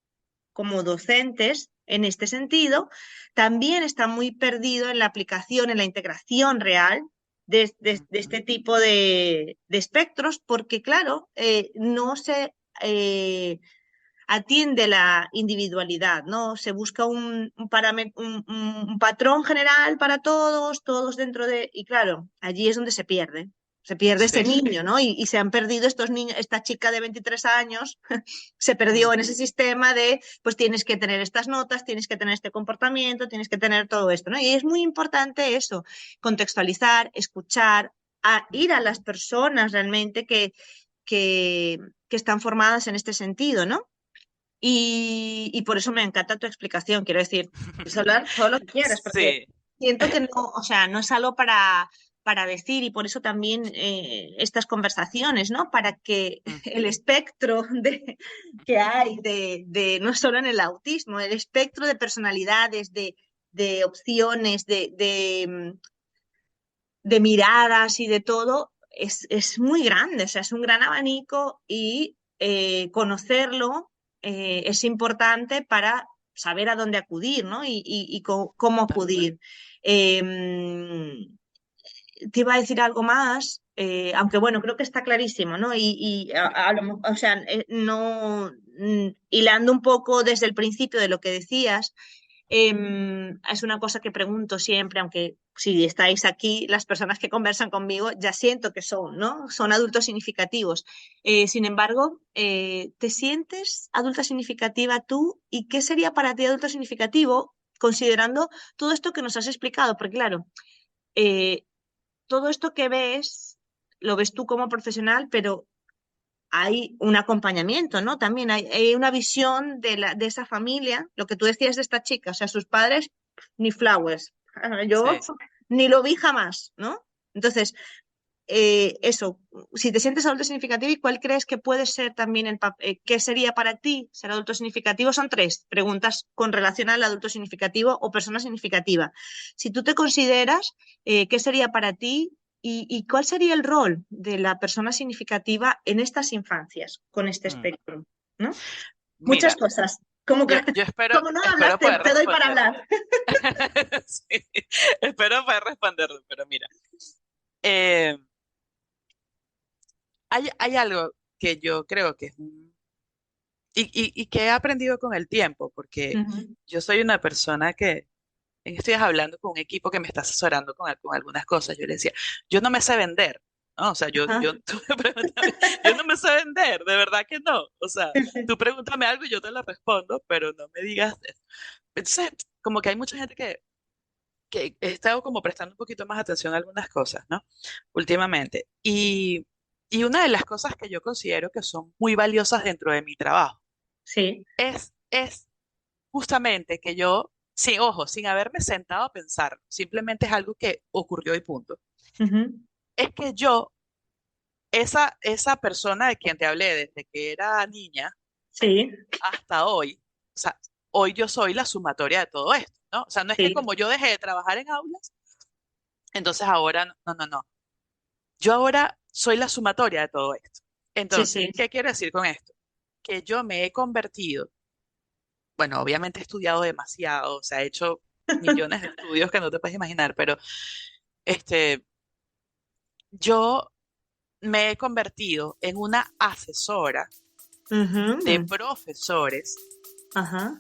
como docentes en este sentido, también está muy perdido en la aplicación, en la integración real de este tipo de espectros, porque claro, no se atiende la individualidad, ¿no? Se busca un patrón general para todos, todos dentro de... Y claro, allí es donde se pierde este Sí. niño, ¿no? Y se han perdido estos niños, esta chica de 23 años se perdió en ese sistema de, pues tienes que tener estas notas, tienes que tener este comportamiento, tienes que tener todo esto, ¿no? Y es muy importante eso, contextualizar, escuchar, a ir a las personas realmente que, que están formadas en este sentido, ¿no? Y por eso me encanta tu explicación. Quiero decir, puedes hablar todo lo que quieras, porque Sí. siento que no, o sea, no es algo para decir y por eso también estas conversaciones, ¿no? Para que el espectro que hay no solo en el autismo, el espectro de personalidades, de opciones, de miradas y de todo, es muy grande, o sea, es un gran abanico y conocerlo es importante para saber a dónde acudir, ¿no? Cómo Tal cual. acudir. Eh, Te iba a decir algo más, aunque bueno, creo que está clarísimo, ¿no? O sea, no, hilando un poco desde el principio de lo que decías, es una cosa que pregunto siempre, aunque si estáis aquí, las personas que conversan conmigo ya siento que son, ¿no? Son adultos significativos. Sin embargo, ¿te sientes adulta significativa tú? ¿Y qué sería para ti adulto significativo, considerando todo esto que nos has explicado? Porque claro, eh, todo esto que ves, lo ves tú como profesional, pero hay un acompañamiento, ¿no? También hay una visión de esa familia, lo que tú decías de esta chica, o sea, sus padres ni flowers, yo Sí. ni lo vi jamás, ¿no? Entonces, eso, si te sientes adulto significativo, ¿y cuál crees que puede ser también qué sería para ti ser adulto significativo? Son tres preguntas con relación al adulto significativo o persona significativa. Si tú te consideras, ¿qué sería para ti y cuál sería el rol de la persona significativa en estas infancias con este Mm. espectro? ¿No? Muchas Mira, cosas. Como, yo espero, como no espero hablaste, poder te doy para responder. hablar. Sí, espero poder responderlo, pero mira, eh, hay algo que yo creo que es y que he aprendido con el tiempo, porque Ujú. yo soy una persona que en estos días hablando con un equipo que me está asesorando con algunas cosas, yo le decía, yo no me sé vender, ¿no? O sea, Ajá. tú me preguntas a mí, yo no me sé vender, de verdad que no. O sea, tú pregúntame algo y yo te lo respondo, pero no me digas eso. Entonces, como que hay mucha gente que he estado como prestando un poquito más atención a algunas cosas, ¿no? Últimamente. Y una de las cosas que yo considero que son muy valiosas dentro de mi trabajo Sí. es justamente que yo, sin ojo, sin haberme sentado a pensar, simplemente es algo que ocurrió y punto. Ujú. Es que esa persona de quien te hablé desde que era niña Sí, hasta hoy, o sea, hoy yo soy la sumatoria de todo esto, ¿no? O sea, no es que sí, como yo dejé de trabajar en aulas, entonces ahora no, no, no, no. Yo ahora soy la sumatoria de todo esto. sí, Entonces, sí. ¿qué quiero decir con esto? Que yo me he convertido, bueno, obviamente he estudiado demasiado, o sea, he hecho millones de estudios que no te puedes imaginar, pero este, yo me he convertido en una asesora de Ujú. profesores. Ajá.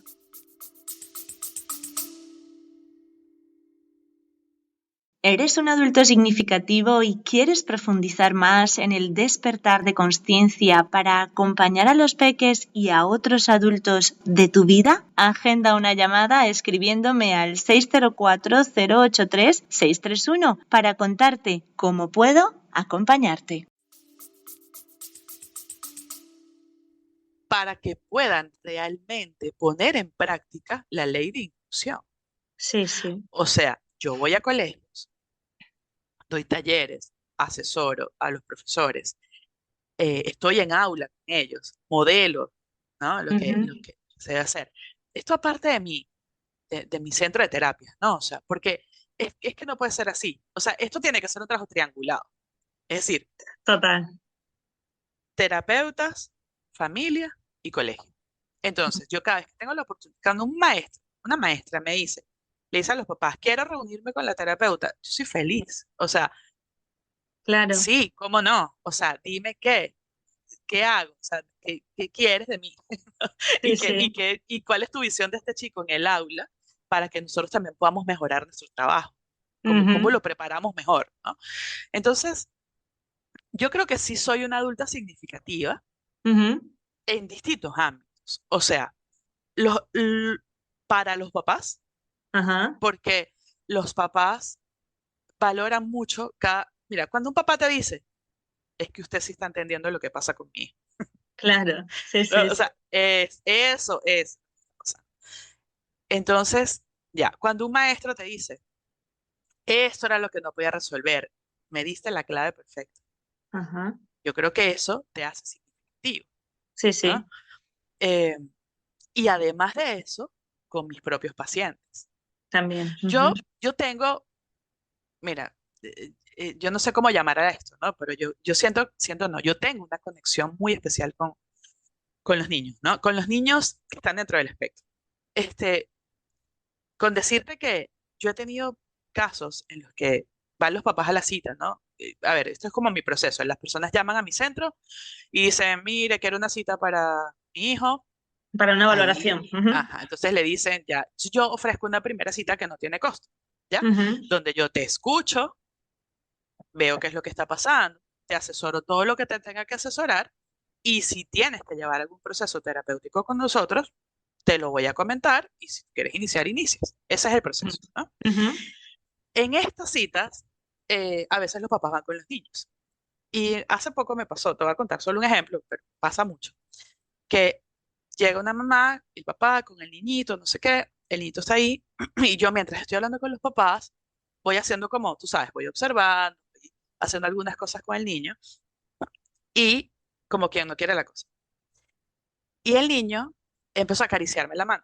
¿Eres un adulto significativo y quieres profundizar más en el despertar de conciencia para acompañar a los peques y a otros adultos de tu vida? Agenda una llamada escribiéndome al 604-083-631 para contarte cómo puedo acompañarte. Para que puedan realmente poner en práctica la ley de inclusión. Sí, sí. O sea, yo voy a colegios, doy talleres, asesoro a los profesores, estoy en aula con ellos, modelo, ¿no? Lo Ujú. que se debe hacer. Esto aparte de mi centro de terapia, ¿no? O sea, porque es que no puede ser así. O sea, esto tiene que ser un trabajo triangulado. Es decir, Total. terapeutas, familia y colegio. Entonces, yo cada vez que tengo la oportunidad, cuando un maestro, una maestra me dice, le dice a los papás, quiero reunirme con la terapeuta, yo soy feliz. O sea, Claro. sí, ¿cómo no? O sea, dime qué hago, o sea, qué quieres de mí Sí, sí. y cuál es tu visión de este chico en el aula para que nosotros también podamos mejorar nuestro trabajo, cómo Ujú. lo preparamos mejor, ¿no? Entonces, yo creo que sí soy una adulta significativa Ujú. en distintos ámbitos. O sea, los, l- para los papás, Ajá. porque los papás valoran mucho Mira, cuando un papá te dice, es que usted sí está entendiendo lo que pasa conmigo. Claro. Sí, ¿No? sí, O sí. sea, eso es. O sea, entonces, ya, cuando un maestro te dice, esto era lo que no podía resolver, me diste la clave perfecta. Ajá. Yo creo que eso te hace significativo, Sí, ¿no? sí. Eh, y además de eso, con mis propios pacientes. También. Yo, Ujú. yo tengo, mira, yo no sé cómo llamar a esto, ¿no? Pero yo siento no, yo tengo una conexión muy especial con los niños, ¿no? Con los niños que están dentro del espectro. Este, con decirte que yo he tenido casos en los que van los papás a la cita, ¿no? A ver, esto es como mi proceso. Las personas llaman a mi centro y dicen, mire, quiero una cita para mi hijo. Para una Ahí, valoración. Ujú. ajá, entonces le dicen, ya, yo ofrezco una primera cita que no tiene costo, ¿ya? Ujú. Donde yo te escucho, veo qué es lo que está pasando, te asesoro todo lo que te tenga que asesorar y si tienes que llevar algún proceso terapéutico con nosotros, te lo voy a comentar y si quieres iniciar, inicias. Ese es el proceso, ¿no? Ujú. En estas citas, a veces los papás van con los niños. Y hace poco me pasó, te voy a contar solo un ejemplo, pero pasa mucho, que llega una mamá y el papá con el niñito, no sé qué, el niñito está ahí, y yo mientras estoy hablando con los papás, voy haciendo como, tú sabes, voy observando, voy haciendo algunas cosas con el niño, y como quien no quiere la cosa. Y el niño empezó a acariciarme la mano,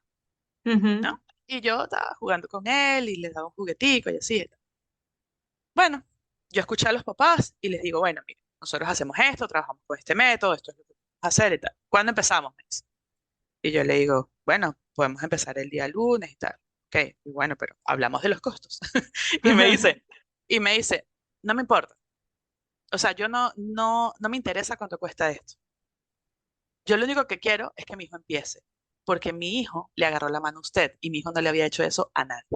Ujú. ¿no? Y yo estaba jugando con él y le daba un juguetico y así. Bueno, yo escuché a los papás y les digo, bueno, mire, nosotros hacemos esto, trabajamos con este método, esto es lo que vamos a hacer y tal. ¿Cuándo empezamos? Me dice. Y yo le digo, bueno, podemos empezar el día lunes y tal. Ok, y bueno, pero hablamos de los costos. Y me dice, y me dice, no me importa. O sea, yo no me interesa cuánto cuesta esto. Yo lo único que quiero es que mi hijo empiece, porque mi hijo le agarró la mano a usted y mi hijo no le había hecho eso a nadie.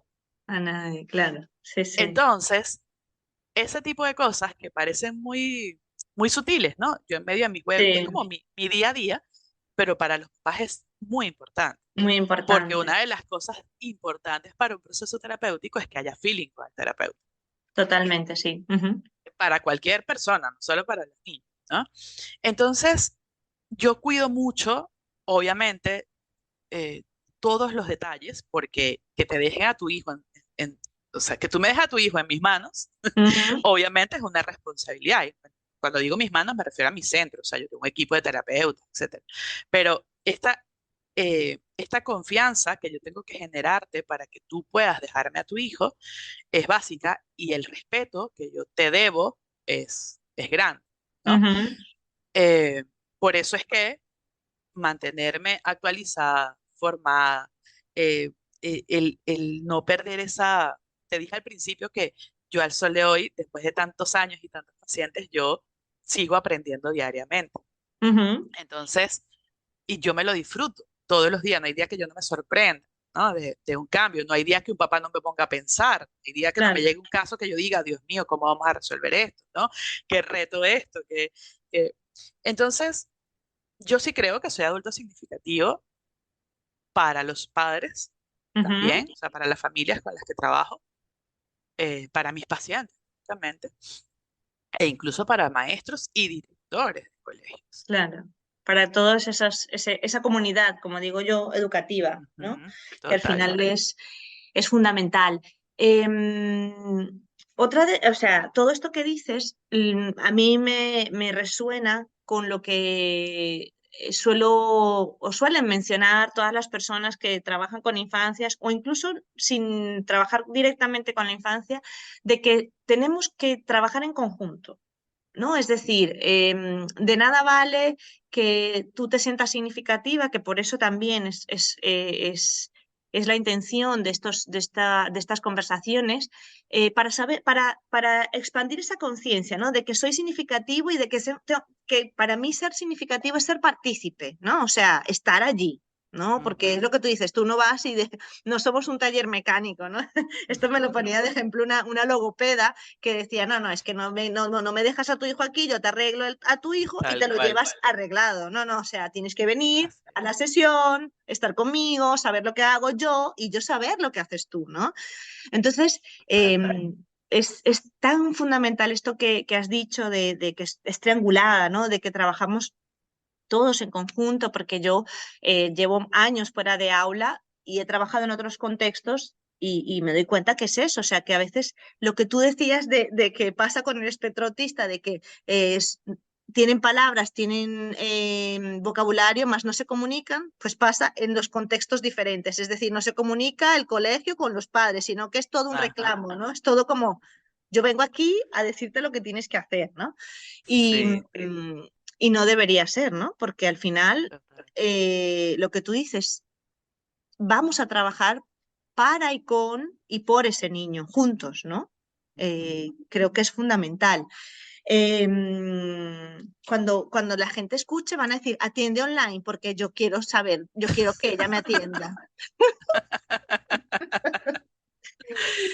A nadie, claro. Sí, sí. Entonces, ese tipo de cosas que parecen muy sutiles, ¿no? Yo en medio de mi juego, es Sí, como mi día a día, pero para los papás es muy importante, muy porque importante. una de las cosas importantes para un proceso terapéutico es que haya feeling con el terapeuta, Totalmente, sí. Ujú. para cualquier persona, no solo para los niños, ¿no? Entonces, yo cuido mucho, obviamente, eh, todos los detalles, porque que te dejen a tu hijo o sea, que tú me dejes a tu hijo en mis manos, Ujú. obviamente es una responsabilidad. Y cuando digo mis manos me refiero a mi centro, o sea, yo tengo un equipo de terapeutas, etcétera. Pero esta confianza que yo tengo que generarte para que tú puedas dejarme a tu hijo es básica y el respeto que yo te debo es grande, ¿no? Ujú. Eh, por eso es que mantenerme actualizada, formada, eh, el no perder esa, te dije al principio que yo al sol de hoy, después de tantos años y tantos pacientes, yo sigo aprendiendo diariamente. Ujú. Entonces, y yo me lo disfruto todos los días, no hay día que yo no me sorprenda, ¿no? De un cambio, no hay día que un papá no me ponga a pensar, no hay día que no me Claro. llegue un caso que yo diga, Dios mío, ¿cómo vamos a resolver esto? ¿No? ¿Qué reto esto? ¿Qué? Entonces, yo sí creo que soy adulto significativo para los padres Ujú. también, o sea, para las familias con las que trabajo, para mis pacientes también, e incluso para maestros y directores de colegios. Claro. Para todas esa comunidad, como digo yo, educativa, ¿no? Ujú, Que al total. final es fundamental. O sea, todo esto que dices, a mí me resuena con lo que suelo o suelen mencionar todas las personas que trabajan con infancias o incluso sin trabajar directamente con la infancia, de que tenemos que trabajar en conjunto. ¿No? Es decir, de nada vale que tú te sientas significativa, que por eso también es la intención de de estas conversaciones, para saber, para expandir esa conciencia, ¿no? De que soy significativo y de que para mí ser significativo es ser partícipe, ¿no? O sea, estar allí. ¿No? Porque es Ujú. lo que tú dices, tú no vas no somos un taller mecánico, ¿no? Esto me lo ponía de ejemplo una logopeda que decía, no, no, es que no me dejas a tu hijo aquí, yo te arreglo a tu hijo y Tal te lo cual. llevas arreglado. No, no, o sea, tienes que venir Así a es. la sesión, estar conmigo, saber lo que hago yo y yo saber lo que haces tú, ¿no? Entonces, Total. es tan fundamental esto que has dicho de que es triangulada, ¿no? De que trabajamos todos en conjunto, porque yo llevo años fuera de aula y he trabajado en otros contextos y me doy cuenta que es eso, o sea, que a veces lo que tú decías de que pasa con el espectro autista, de que tienen palabras, tienen vocabulario, más no se comunican, pues pasa en los contextos diferentes, es decir, no se comunica el colegio con los padres, sino que es todo un Ajá. reclamo, ¿no? Es todo como, yo vengo aquí a decirte lo que tienes que hacer, ¿no? Y, Sí, y no debería ser, ¿no? Porque al final, total. lo que tú dices, vamos a trabajar para y con y por ese niño, juntos, ¿no? Ujú. Creo que es fundamental. Cuando la gente escuche van a decir, atiende online, porque yo quiero saber, yo quiero que ella me atienda.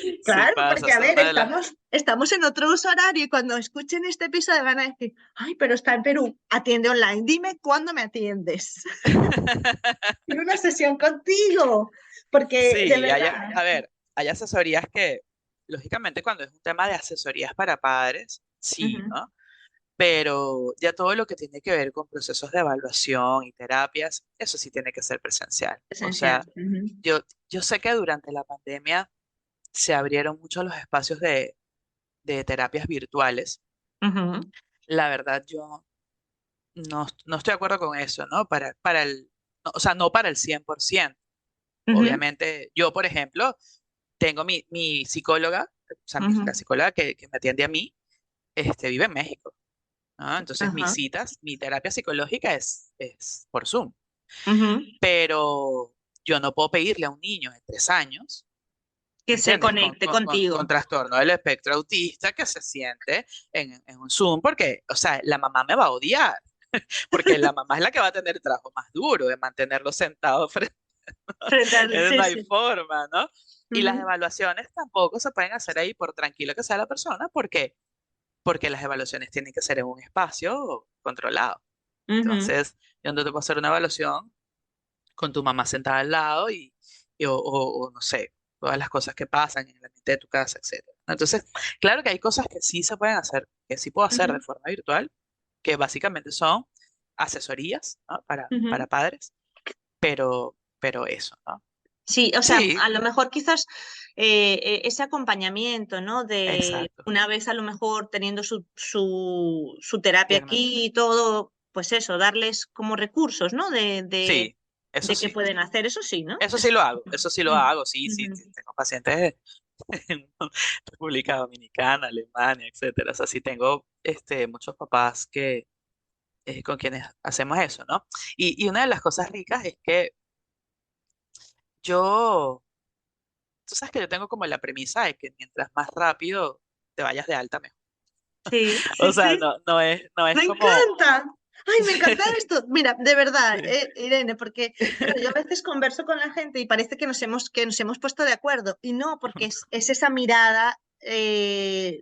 Sí Claro, pasa, porque a esa es ver, una de las... estamos en otro uso horario y cuando escuchen este episodio van a decir, ay, pero está en Perú, atiende online, dime cuándo me atiendes. Quiero una sesión contigo, porque de Sí, verdad. a ver, hay asesorías que, lógicamente, cuando es un tema de asesorías para padres, sí, Ujú. ¿no? pero ya todo lo que tiene que ver con procesos de evaluación y terapias, eso sí tiene que ser presencial. O Esencial. sea, yo sé que durante la pandemia se abrieron muchos los espacios de terapias virtuales. Ujú, La verdad, yo no estoy de acuerdo con eso, ¿no? O sea, no para el 100%. ujú, Obviamente, yo, por ejemplo, tengo mi psicóloga, o sea, la ujú, psicóloga que me atiende a mí, vive en México, ¿no? Entonces, mis ajá, citas, mi terapia psicológica es por Zoom, ujú. pero yo no puedo pedirle a un niño de 3 años, Que ¿me se entiendes? conecte contigo. Con trastorno del espectro autista que se siente en un Zoom, porque, o sea, la mamá me va a odiar, porque la mamá es la que va a tener el trabajo más duro de mantenerlo sentado frente. Frente al... No Sí, hay sí. forma, ¿no? Y las Ujú, evaluaciones tampoco se pueden hacer ahí por tranquilo que sea la persona, porque las evaluaciones tienen que ser en un espacio controlado. ujú, Entonces, yo no te puedo hacer una evaluación con tu mamá sentada al lado o no sé, todas las cosas que pasan en el ambiente de tu casa, etcétera. Entonces, claro que hay cosas que sí se pueden hacer, que sí puedo hacer de ujú, forma virtual, que básicamente son asesorías, ¿no? Para ujú. padres, pero eso, ¿no? Sí, o sea, Sí, a lo mejor quizás ese acompañamiento, ¿no? De exacto. una vez a lo mejor teniendo su terapia Diagnosis. aquí y todo, pues eso, darles como recursos, ¿no? Sí, eso De qué sí. pueden hacer, eso sí, ¿no? Eso sí lo hago, eso sí lo Mm, hago, sí, sí, ujú. sí, tengo pacientes en República Dominicana, Alemania, etcétera. O sea, sí tengo muchos papás con quienes hacemos eso, ¿no? Y una de las cosas ricas es que yo, tú sabes que yo tengo como la premisa de que mientras más rápido te vayas de alta, mejor. Sí, O sí, sea, sí. no es Me como, encanta. Ay, me encanta esto. Mira, de verdad, sí, Irene, porque claro, yo a veces converso con la gente y parece que nos hemos puesto de acuerdo. Y no, porque es esa mirada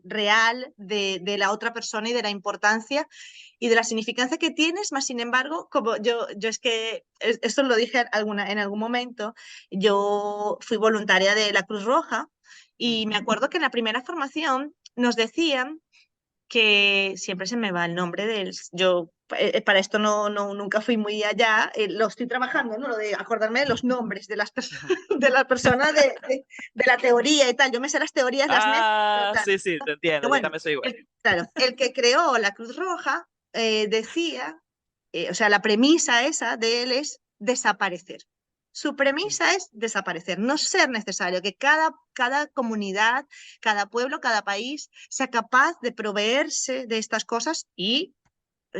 real de la otra persona y de la importancia y de la significancia que tienes, más sin embargo, como yo es que, esto lo dije en algún momento, yo fui voluntaria de la Cruz Roja y me ujú. acuerdo que en la primera formación nos decían que siempre se me va el nombre del... Yo para esto nunca fui muy allá, lo estoy trabajando, ¿no? Lo de acordarme de los nombres de las, de las personas de la teoría y tal. Yo me sé las teorías, las mezclas, pero Ah, tal. sí, sí, te entiendo, Pero yo bueno, también soy igual. claro, el que creó la Cruz Roja decía, o sea, la premisa esa de él es desaparecer. Su Mm, premisa es desaparecer, no ser necesario, que cada comunidad, cada pueblo, cada país sea capaz de proveerse de estas cosas y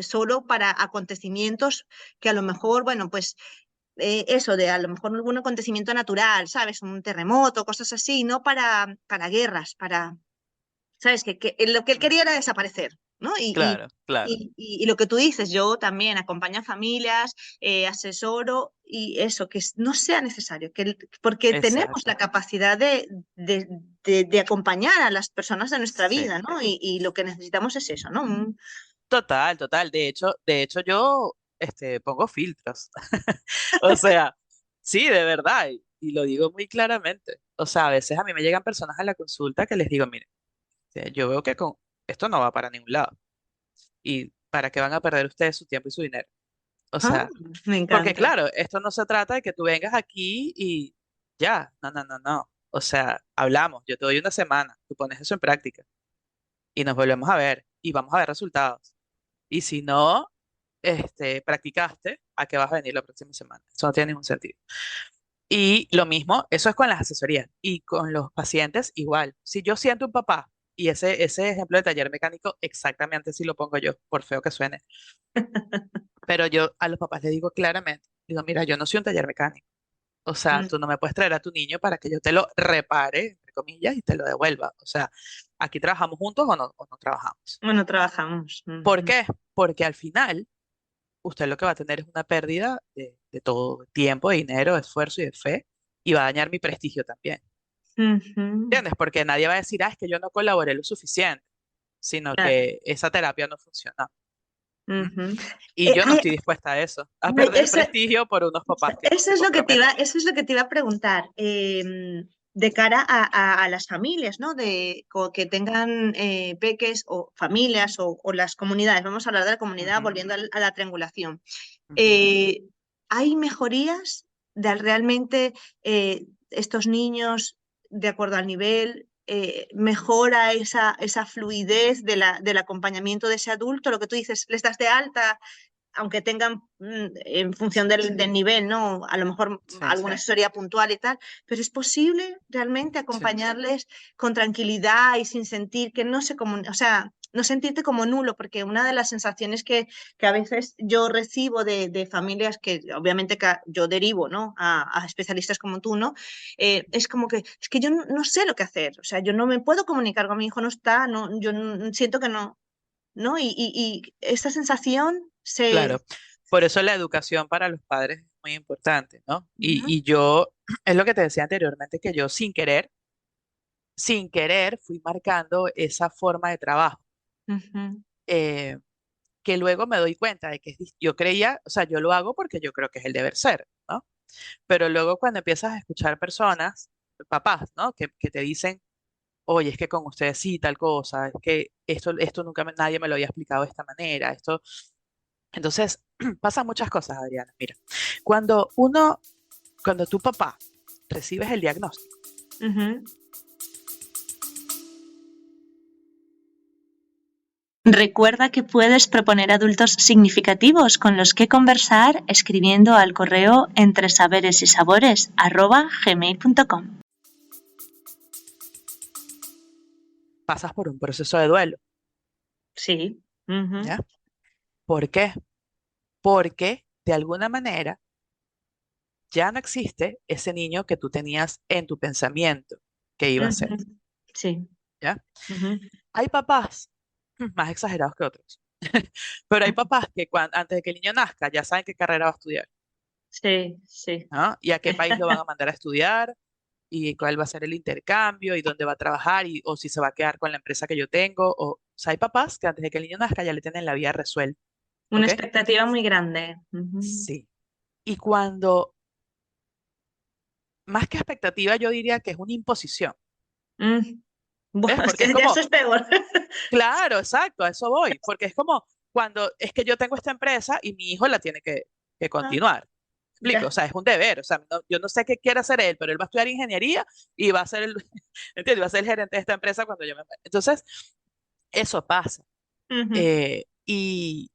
solo para acontecimientos que a lo mejor, bueno, pues eso de a lo mejor algún acontecimiento natural, ¿sabes? Un terremoto, cosas así, no para guerras, para, ¿sabes? Que lo que él mm. quería era desaparecer, ¿no? Claro, claro, Y lo que tú dices, yo también acompaño a familias, asesoro y eso, no sea necesario, porque tenemos exacto. la capacidad de acompañar a las personas de nuestra Sí. vida, ¿no? Y lo que necesitamos es eso, ¿no? Total, total. De hecho yo pongo filtros. O sea, sí, de verdad, y lo digo muy claramente. O sea, a veces a mí me llegan personas a la consulta que les digo, mire, yo veo que con esto no va para ningún lado. ¿Y para qué van a perder ustedes su tiempo y su dinero? O Ah, sea, me porque encanta. claro, esto no se trata de que tú vengas aquí y ya, no, no, no, no. O sea, hablamos, yo te doy una semana, tú pones eso en práctica y nos volvemos a ver y vamos a ver resultados. Y si no, practicaste, ¿a qué vas a venir la próxima semana? Eso no tiene ningún sentido. Y lo mismo, eso es con las asesorías. Y con los pacientes, igual. Si yo siento un papá, y ese ejemplo de taller mecánico, exactamente así lo pongo yo, por feo que suene. Pero yo a los papás les digo claramente, digo, mira, yo no soy un taller mecánico. O sea, Mm, tú no me puedes traer a tu niño para que yo te lo repare, entre comillas, y te lo devuelva. O sea, aquí trabajamos juntos o no trabajamos. bueno, trabajamos. ¿Por Ujú, qué? Porque al final usted lo que va a tener es una pérdida de todo tiempo, de dinero, de esfuerzo y de fe, y va a dañar mi prestigio también. ujú, ¿Entiendes? Porque nadie va a decir, es que yo no colaboré lo suficiente, sino claro, que esa terapia no funciona. ¿Mm? ujú. Y yo no Ay, estoy dispuesta a eso, a ay, perder prestigio por unos papás que no eso se es lo que comprometen. eso es lo que te iba a preguntar. de cara a las familias, ¿no? Que tengan peques o familias o las comunidades. Vamos a hablar de la comunidad Ujú, volviendo a la triangulación. ujú. Eh, ¿Hay mejorías de realmente estos niños, de acuerdo al nivel, mejora esa fluidez del acompañamiento de ese adulto? Lo que tú dices, les das de alta, aunque tengan en función del nivel, ¿no? A lo mejor Sí, alguna asesoría puntual y tal, pero es posible realmente sí. acompañarles con tranquilidad y sin sentir que no se o sea, no sentirte como nulo, porque una de las sensaciones que a veces yo recibo de familias que obviamente yo derivo, ¿no? A especialistas como tú, ¿no? Es como que, es que yo no sé lo que hacer, o sea, yo no me puedo comunicar con mi hijo, no está, no, yo siento que no, ¿no? Y esta sensación se... Claro, por eso la educación para los padres es muy importante, ¿no? Ujú, Y yo, es lo que te decía anteriormente, que yo sin querer, fui marcando esa forma de trabajo, ujú, eh, que luego me doy cuenta de que yo creía, o sea, yo lo hago porque yo creo que es el deber ser, ¿no? Pero luego cuando empiezas a escuchar personas, papás, ¿no? Que te dicen, oye, es que con ustedes sí, tal cosa, es que esto nunca nadie me lo había explicado de esta manera, esto. Entonces, pasan muchas cosas, Adriana. Mira, cuando cuando tu papá recibes el diagnóstico, ujú. Recuerda que puedes proponer adultos significativos con los que conversar escribiendo al correo entresaberesysabores@gmail.com. pasas por un proceso de duelo, Sí. Ujú, ¿ya? ¿Por qué? Porque de alguna manera ya no existe ese niño que tú tenías en tu pensamiento que iba a ser, ujú. Sí. ¿ya? Ujú. Hay papás más exagerados que otros, pero hay papás que antes de que el niño nazca ya saben qué carrera va a estudiar, Sí, sí. ¿no? Y a qué país lo van a mandar a estudiar, y cuál va a ser el intercambio, y dónde va a trabajar, o si se va a quedar con la empresa que yo tengo. O sea, hay papás que antes de que el niño nazca ya le tienen la vida resuelta, Una ¿ok? expectativa muy grande. Ujú. Sí. Y cuando, más que expectativa, yo diría que es una imposición, Mm. ¿ves? Bueno, es Porque es que ya eso como, es peor. claro, exacto, a eso voy, porque es como cuando es que yo tengo esta empresa y mi hijo la tiene que Ah, continuar. Explico, o ya. sea, es un deber, o sea, yo no sé qué quiere hacer él, pero él va a estudiar ingeniería y va a ser el, ¿entiendes? Va a ser el gerente de esta empresa cuando yo me muera. Entonces, eso pasa. Ujú. Y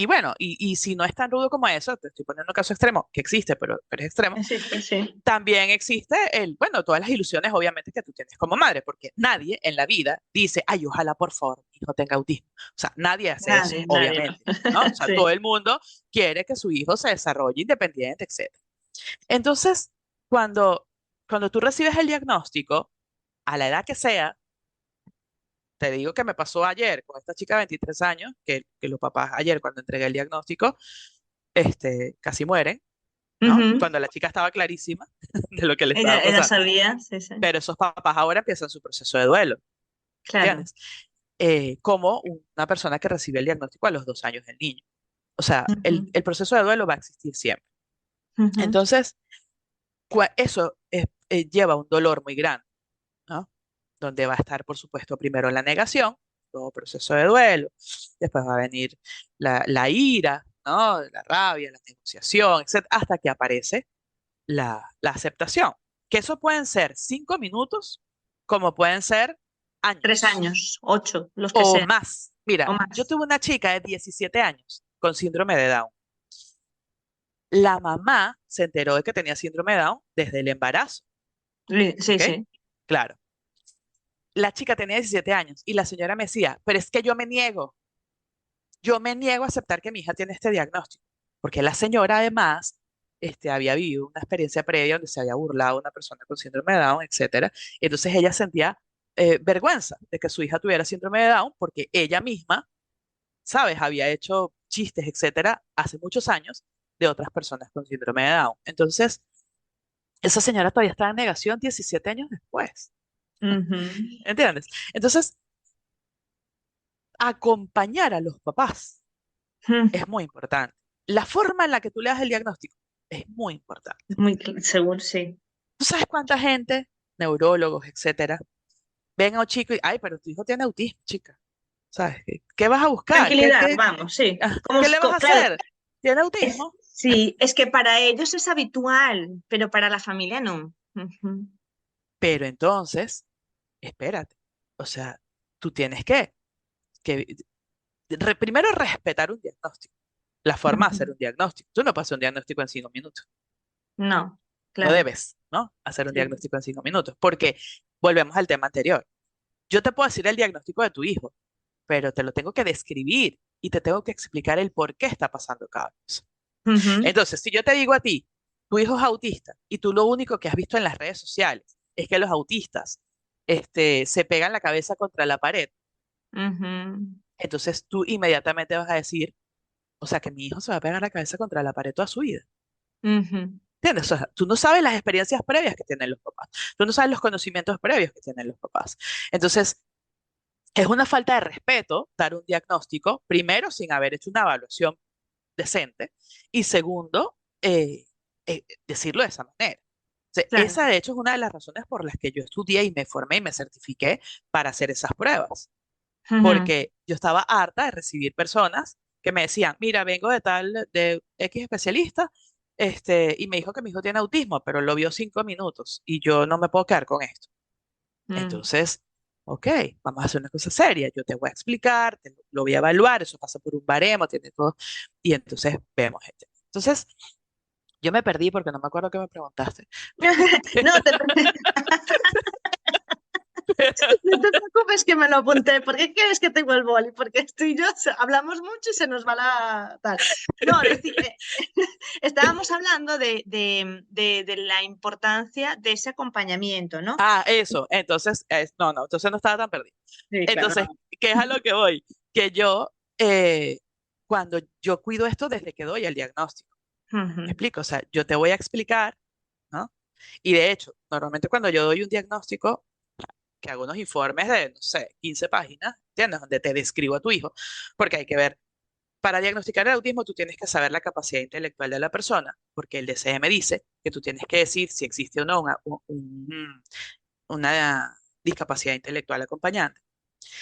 bueno, y si no es tan rudo como eso, te estoy poniendo un caso extremo, que existe, pero es extremo, Existe, sí. también existe bueno, todas las ilusiones obviamente que tú tienes como madre, porque nadie en la vida dice, ay, ojalá por favor mi hijo tenga autismo. O sea, nadie hace eso, Nadie, nadie, no. obviamente, ¿no? O sea, todo Sí. el mundo quiere que su hijo se desarrolle independiente, etcétera. Entonces, cuando, cuando tú recibes el diagnóstico, a la edad que sea, te digo que me pasó ayer con esta chica de 23 años, que los papás ayer cuando entregué el diagnóstico, casi mueren, ¿no? Ujú. Cuando la chica estaba clarísima de lo que le estaba Ella pasando. sabía, sí, sí. Pero esos papás ahora empiezan su proceso de duelo, Claro. ¿entiendes? Como una persona que recibe el diagnóstico a los 2 años del niño. O sea, Ujú, el proceso de duelo va a existir siempre. ujú, Entonces, eso lleva un dolor muy grande, ¿no? Donde va a estar, por supuesto, primero la negación, todo proceso de duelo, después va a venir la ira, ¿no? La rabia, la negociación, etc., hasta que aparece la aceptación. Que eso pueden ser 5 minutos, como pueden ser 3 años años, 8, los que o sean, más. o Mira, yo más. tuve una chica de 17 años con síndrome de Down. La mamá se enteró de que tenía síndrome de Down desde el embarazo, Sí, ¿ok? sí. Claro. La chica tenía 17 años y la señora me decía, pero es que yo me niego a aceptar que mi hija tiene este diagnóstico, porque la señora además había vivido una experiencia previa donde se había burlado a una persona con síndrome de Down, etcétera. Entonces ella sentía vergüenza de que su hija tuviera síndrome de Down porque ella misma, ¿sabes? Había hecho chistes, etcétera, hace muchos años de otras personas con síndrome de Down. Entonces, esa señora todavía estaba en negación 17 años después, Ujú, ¿entiendes? Entonces, acompañar a los papás ujú. es muy importante. La forma en la que tú le das el diagnóstico es muy importante. Muy seguro, sí. ¿Tú sabes cuánta gente, neurólogos, etcétera, ven a un chico y, ay, pero tu hijo tiene autismo, chica? ¿Sabes? ¿Qué vas a buscar? Tranquilidad, vamos, sí. ¿Qué le vas a Claro, hacer? ¿Tiene autismo? sí, es que para ellos es habitual, pero para la familia no. Ujú, Pero entonces, espérate. O sea, tú tienes que primero respetar un diagnóstico, la forma de hacer ujú. un diagnóstico. Tú no pasas un diagnóstico en 5 minutos. No, No claro. debes, ¿no? Hacer un Sí. diagnóstico en 5 minutos, porque volvemos al tema anterior. Yo te puedo decir el diagnóstico de tu hijo, pero te lo tengo que describir y te tengo que explicar el por qué está pasando cada cosa. Ujú, Entonces, si yo te digo a ti, tu hijo es autista y tú lo único que has visto en las redes sociales es que los autistas se pegan la cabeza contra la pared, ujú, entonces tú inmediatamente vas a decir, o sea, que mi hijo se va a pegar la cabeza contra la pared toda su vida. ujú. ¿Entiendes? O sea, tú no sabes las experiencias previas que tienen los papás, tú no sabes los conocimientos previos que tienen los papás. Entonces, es una falta de respeto dar un diagnóstico, primero, sin haber hecho una evaluación decente, y segundo, decirlo de esa manera. O sea, Claro. esa, de hecho, es una de las razones por las que yo estudié y me formé y me certifiqué para hacer esas pruebas, Ujú, porque yo estaba harta de recibir personas que me decían, mira, vengo de tal, de X especialista, y me dijo que mi hijo tiene autismo, pero lo vio 5 minutos y yo no me puedo quedar con esto. mm. Entonces, ok, vamos a hacer una cosa seria. Yo te voy a explicar, lo voy a evaluar, eso pasa por un baremo, tiene todo. Y entonces vemos, gente. Entonces, yo me perdí porque no me acuerdo qué me preguntaste. No te, no te preocupes que me lo apunté. ¿Por qué quieres que tengo el boli? Porque tú y yo hablamos mucho y se nos va la tal. No, estábamos hablando de la importancia de ese acompañamiento, ¿no? Ah, eso. Entonces, no, no, entonces no estaba tan perdido. Sí, claro, Entonces, no. ¿qué es a lo que voy? Que yo, cuando yo cuido esto desde que doy el diagnóstico, ¿me Ujú, explico? O sea, yo te voy a explicar, ¿no? Y de hecho, normalmente cuando yo doy un diagnóstico, que hago unos informes de, no sé, 15 páginas, ¿entiendes? Donde te describo a tu hijo, porque hay que ver, para diagnosticar el autismo tú tienes que saber la capacidad intelectual de la persona, porque el DCM dice que tú tienes que decir si existe o no una discapacidad intelectual acompañante.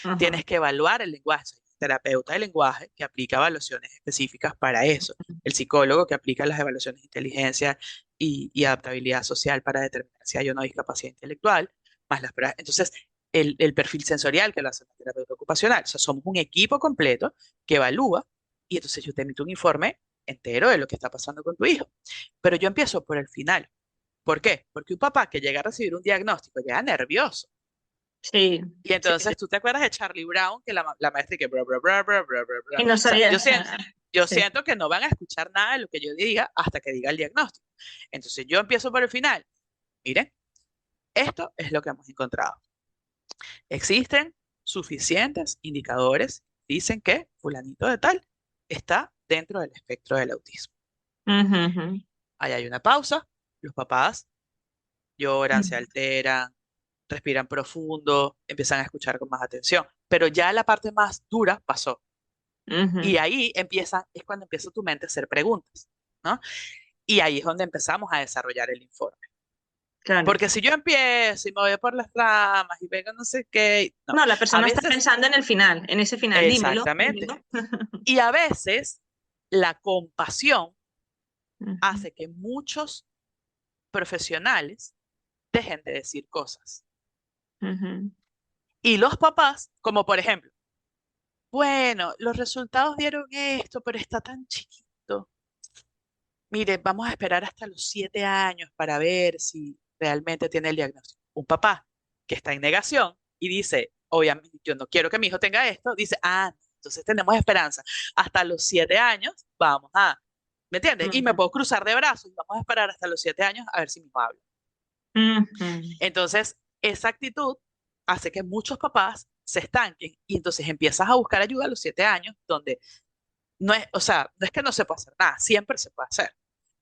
ujú, Tienes que evaluar el lenguaje, soy terapeuta de lenguaje que aplica evaluaciones específicas para eso, el psicólogo que aplica las evaluaciones de inteligencia y adaptabilidad social para determinar si hay o no discapacidad intelectual, más las pruebas. Entonces, el perfil sensorial que lo hace la terapeuta ocupacional. O sea, somos un equipo completo que evalúa y entonces yo te emito un informe entero de lo que está pasando con tu hijo. Pero yo empiezo por el final. ¿Por qué? Porque un papá que llega a recibir un diagnóstico llega nervioso. sí, Y sí, sí. entonces, ¿tú te acuerdas de Charlie Brown? Que la maestra y que bla, bla, bla, bla, bla, bla, bla. Y O no sea, sabía. yo Sí. siento que no van a escuchar nada de lo que yo diga hasta que diga el diagnóstico. Entonces, yo empiezo por el final. Miren, esto es lo que hemos encontrado. Existen suficientes indicadores que dicen que fulanito de tal está dentro del espectro del autismo. Ujú, ujú. Ahí hay una pausa, los papás lloran, se alteran, respiran profundo, empiezan a escuchar con más atención, pero ya la parte más dura pasó. Y Ujú, ahí es cuando empieza tu mente a hacer preguntas, ¿no? Y ahí es donde empezamos a desarrollar el informe. claro. Porque si yo empiezo y me voy por las ramas y vengo no sé qué, no, No, la a persona está veces, pensando en el final, en ese final. Dímelo, exactamente. dímelo. Y a veces la compasión Ujú, hace que muchos profesionales dejen de decir cosas. ujú, Y los papás, como por ejemplo, bueno, los resultados dieron esto, pero está tan chiquito. Mire, vamos a esperar hasta los 7 años para ver si realmente tiene el diagnóstico. Un papá que está en negación y dice, obviamente, yo no quiero que mi hijo tenga esto, dice, ah, entonces tenemos esperanza. Hasta los 7 años, ¿me entiendes? Y me ujú, puedo cruzar de brazos y vamos a esperar hasta los 7 años a ver si mi hijo habla. ujú. Entonces, esa actitud hace que muchos papás se estanquen y entonces empiezas a buscar ayuda a los 7 años, donde no es, o sea, no es que no se pueda hacer nada, siempre se puede hacer,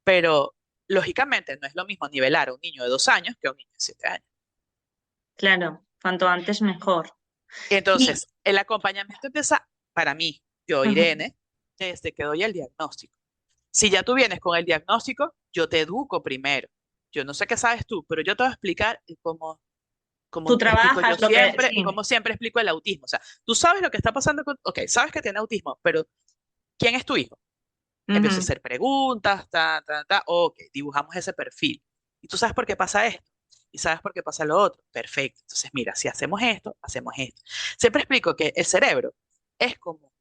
pero lógicamente no es lo mismo nivelar a un niño de 2 años que a un niño de 7 años. Claro, cuanto antes mejor. Y, Entonces, el acompañamiento empieza, para mí, yo, ujú, Irene, desde que doy el diagnóstico. Si ya tú vienes con el diagnóstico, yo te educo primero. yo no sé qué sabes tú, pero yo te voy a explicar cómo Tú explico yo trabajas lo que... siempre, Sí. cómo siempre explico el autismo. O sea, tú sabes lo que está pasando ok, sabes que tiene autismo, pero ¿quién es tu hijo? Empiezo a Ujú. hacer preguntas, ok, dibujamos ese perfil. ¿Y tú sabes por qué pasa esto? ¿Y sabes por qué pasa lo otro? Perfecto. Entonces, mira, si hacemos esto, hacemos esto. Siempre explico que el cerebro es como,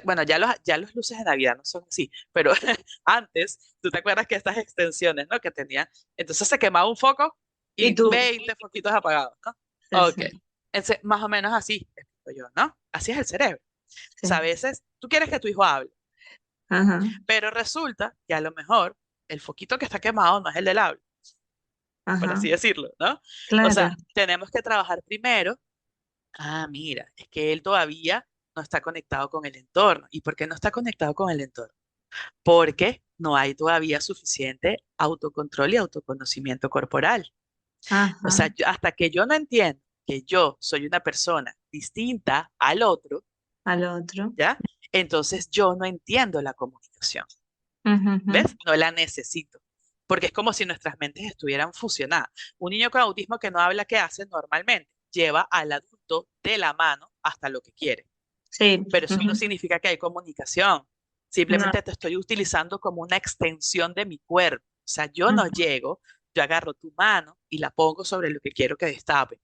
bueno, ya los luces de Navidad no son así, pero antes, tú te acuerdas que estas extensiones, ¿no? Que tenía, entonces se quemaba un foco Y y tú, 20 foquitos apagados, ¿no? sí, Ok. sí, Entonces, más o menos así, explico yo, ¿no? Así es el cerebro. O sea, a sí. veces tú quieres que tu hijo hable, Ajá, pero resulta que a lo mejor el foquito que está quemado no es el del habla, por ajá, así decirlo, ¿no? O claro. sea, tenemos que trabajar primero. Mira, es que él todavía no está conectado con el entorno. ¿Y por qué no está conectado con el entorno? Porque no hay todavía suficiente autocontrol y autoconocimiento corporal. O Ajá, sea, hasta que yo no entiendo que yo soy una persona distinta al otro, al otro. ¿ya? Entonces yo no entiendo la comunicación. Ujú, ujú. ¿Ves? No la necesito. Porque es como si nuestras mentes estuvieran fusionadas. Un niño con autismo que no habla, ¿qué hace normalmente? Lleva al adulto de la mano hasta lo que quiere. Sí. Pero eso no Ujú. significa que hay comunicación. No, Simplemente te estoy utilizando como una extensión de mi cuerpo. O sea, yo no ujú, llego, yo agarro tu mano y la pongo sobre lo que quiero que destape.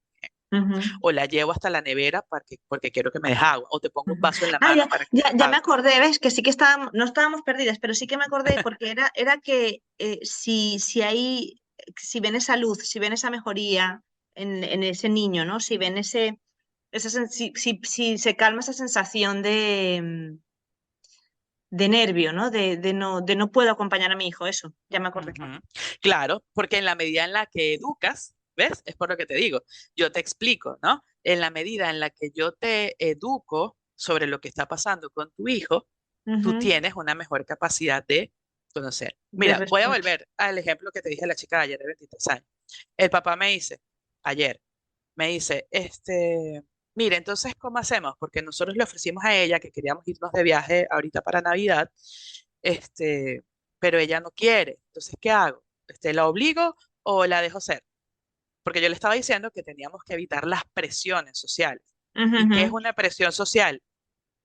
ujú, O la llevo hasta la nevera porque quiero que me deje agua. O te pongo un ujú. vaso en la Ah, mano ya, para que me ya, deje ya me agua. acordé, ¿ves? Que sí que estábamos, no estábamos perdidas, pero sí que me acordé porque era que si hay, si ven esa luz, si ven esa mejoría en ese niño, ¿no? Si ven si se calma esa sensación de nervio, ¿no? De no puedo acompañar a mi hijo, eso, ya me acordé. Ujú. Claro, porque en la medida en la que educas, ¿ves? Es por lo que te digo. Yo te explico, ¿no? En la medida en la que yo te educo sobre lo que está pasando con tu hijo, tú Ujú. tienes una mejor capacidad de conocer. De Mira, voy a respuesta. volver al ejemplo que te dije a la chica de ayer de 23 años. El papá me dice, ayer, me dice, mire, entonces, ¿cómo hacemos? Porque nosotros le ofrecimos a ella que queríamos irnos de viaje ahorita para Navidad, este, pero ella no quiere. Entonces, ¿qué hago? ¿La obligo o la dejo ser? Porque yo le estaba diciendo que teníamos que evitar las presiones sociales. Ujú, ¿Y qué es ujú. una presión social?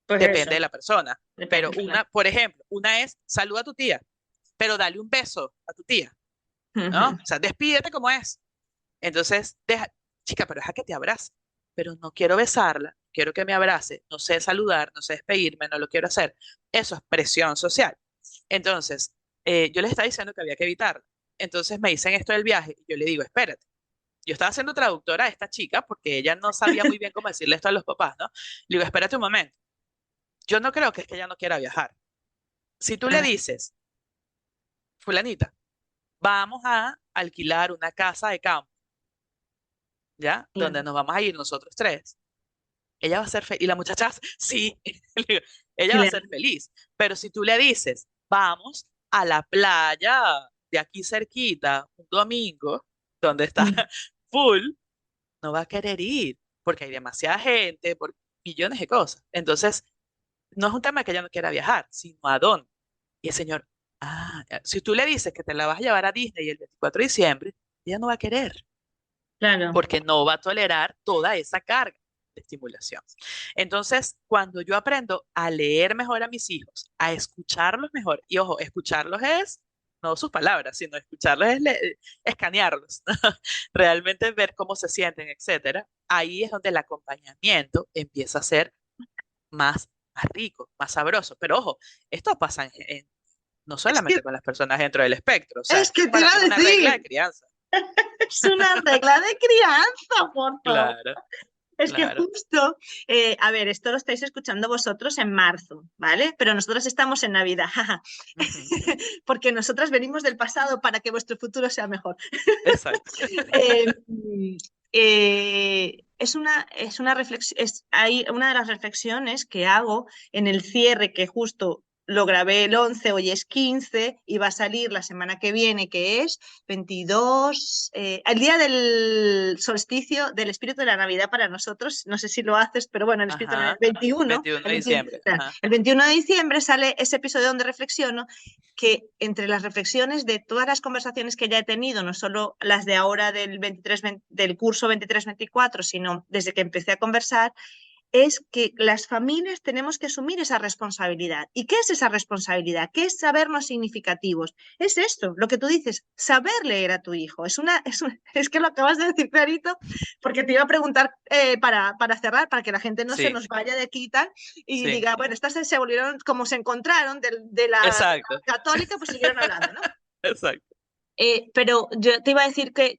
Pues Depende eso, de la persona. Pero depende, claro. una, por ejemplo, una es saluda a tu tía, pero dale un beso a tu tía, ¿no? O Ujú. sea, despídete como es. Entonces, chica, pero deja que te abrace. Pero no quiero besarla, quiero que me abrace, no sé saludar, no sé despedirme, no lo quiero hacer. Eso es presión social. Entonces, yo les estaba diciendo que había que evitarlo. Entonces me dicen esto del viaje y yo le digo, espérate. Yo estaba siendo traductora a esta chica porque ella no sabía muy bien cómo decirle esto a los papás, ¿no? Le digo, espérate un momento. Yo no creo que es que ella no quiera viajar. Si tú le Claro, dices, fulanita, vamos a alquilar una casa de campo, ¿ya? Donde claro. nos vamos a ir nosotros tres. Ella va a ser feliz. Y la muchacha, sí, le digo, ella va a Claro. ser feliz. Pero si tú le dices, vamos a la playa de aquí cerquita, un domingo, donde está Mm. full, no va a querer ir, porque hay demasiada gente, por millones de cosas. Entonces, no es un tema de que ella no quiera viajar, sino a dónde. Y el señor, si tú le dices que te la vas a llevar a Disney el 24 de diciembre, ella no va a querer Claro. porque no va a tolerar toda esa carga de estimulación. Entonces, cuando yo aprendo a leer mejor a mis hijos, a escucharlos mejor, y ojo, escucharlos es no sus palabras, sino escucharlos es escanearlos, realmente ver cómo se sienten, etcétera. Ahí es donde el acompañamiento empieza a ser más rico, más sabroso. Pero ojo, esto pasa no Es que, solamente con las personas dentro del espectro, o sea, es que te iba para mí es a una regla de decir, crianza. es una regla de crianza, por favor. Claro, Es que claro. justo, a ver, esto lo estáis escuchando vosotros en marzo, ¿vale? Pero nosotros estamos en Navidad, jaja. Ujú. Porque nosotras venimos del pasado para que vuestro futuro sea mejor. Exacto. Eh, es una reflexión, hay una de las reflexiones que hago en el cierre que justo lo grabé el 11, hoy es 15 y va a salir la semana que viene, que es 22, el día del solsticio del espíritu de la Navidad para nosotros. No sé si lo haces, pero bueno, el espíritu del Ajá. 21, 21 de diciembre. Ajá. el 21 de diciembre sale ese episodio donde reflexiono, que entre las reflexiones de todas las conversaciones que ya he tenido, no solo las de ahora del del curso 23-24, sino desde que empecé a conversar, es que las familias tenemos que asumir esa responsabilidad. ¿Y qué es esa responsabilidad? ¿Qué es sabernos significativos? Es esto, lo que tú dices, saber leer a tu hijo. Es que lo acabas de decir clarito, porque te iba a preguntar para cerrar, para que la gente no se Sí, nos vaya de aquí y tal, y sí, diga, bueno, estas se volvieron, como se encontraron de la exacto, católica, pues siguieron hablando, ¿no? exacto. Pero yo te iba a decir que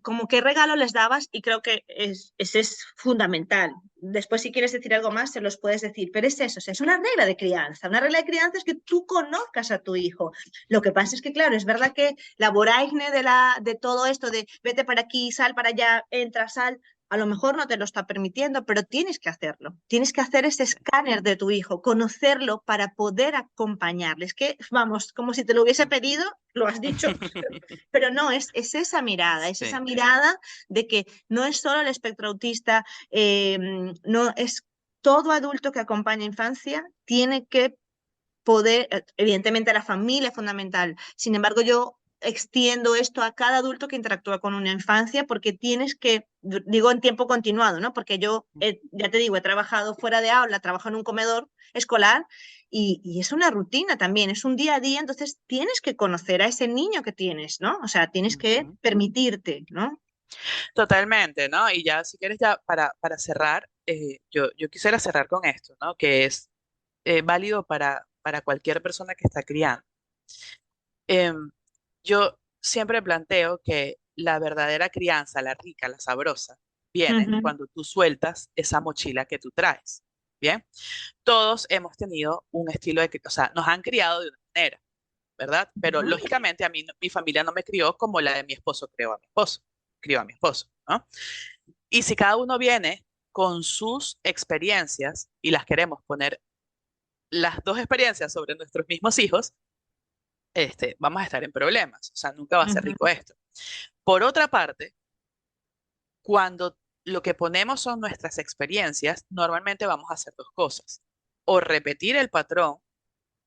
como qué regalo les dabas y creo que ese es fundamental. Después si quieres decir algo más se los puedes decir, pero es eso, o sea, es una regla de crianza. Una regla de crianza es que tú conozcas a tu hijo. Lo que pasa es que, claro, es verdad que la vorágine de todo esto de vete para aquí, sal para allá, entra, sal, a lo mejor no te lo está permitiendo, pero tienes que hacerlo. Tienes que hacer ese escáner de tu hijo, conocerlo para poder acompañarle. Es que, vamos, como si te lo hubiese pedido, lo has dicho, pero no, es esa Sí, mirada de que no es solo el espectro autista, no es todo adulto que acompaña infancia, tiene que poder, evidentemente la familia es fundamental, sin embargo yo extiendo esto a cada adulto que interactúa con una infancia porque tienes que, digo en tiempo continuado, ¿no? Porque yo, ya te digo, he trabajado fuera de aula, trabajo en un comedor escolar y es una rutina también, es un día a día, entonces tienes que conocer a ese niño que tienes, ¿no? O sea, tienes que ujú. permitirte, ¿no? Totalmente, ¿no? Y ya si quieres ya para cerrar, yo quisiera cerrar con esto, ¿no? Que es válido para cualquier persona que está criando. Em, yo siempre planteo que la verdadera crianza, la rica, la sabrosa, viene Ujú, cuando tú sueltas esa mochila que tú traes. Bien, todos hemos tenido un estilo de, o sea, nos han criado de una manera, ¿verdad? Pero ujú. lógicamente a mí, mi familia no me crió como la de mi esposo crió a mi esposo, crió a mi esposo, ¿no? Y si cada uno viene con sus experiencias y las queremos poner las dos experiencias sobre nuestros mismos hijos, vamos a estar en problemas. O sea, nunca va a ser rico Ujú, esto. Por otra parte, cuando lo que ponemos son nuestras experiencias, normalmente vamos a hacer dos cosas. O repetir el patrón,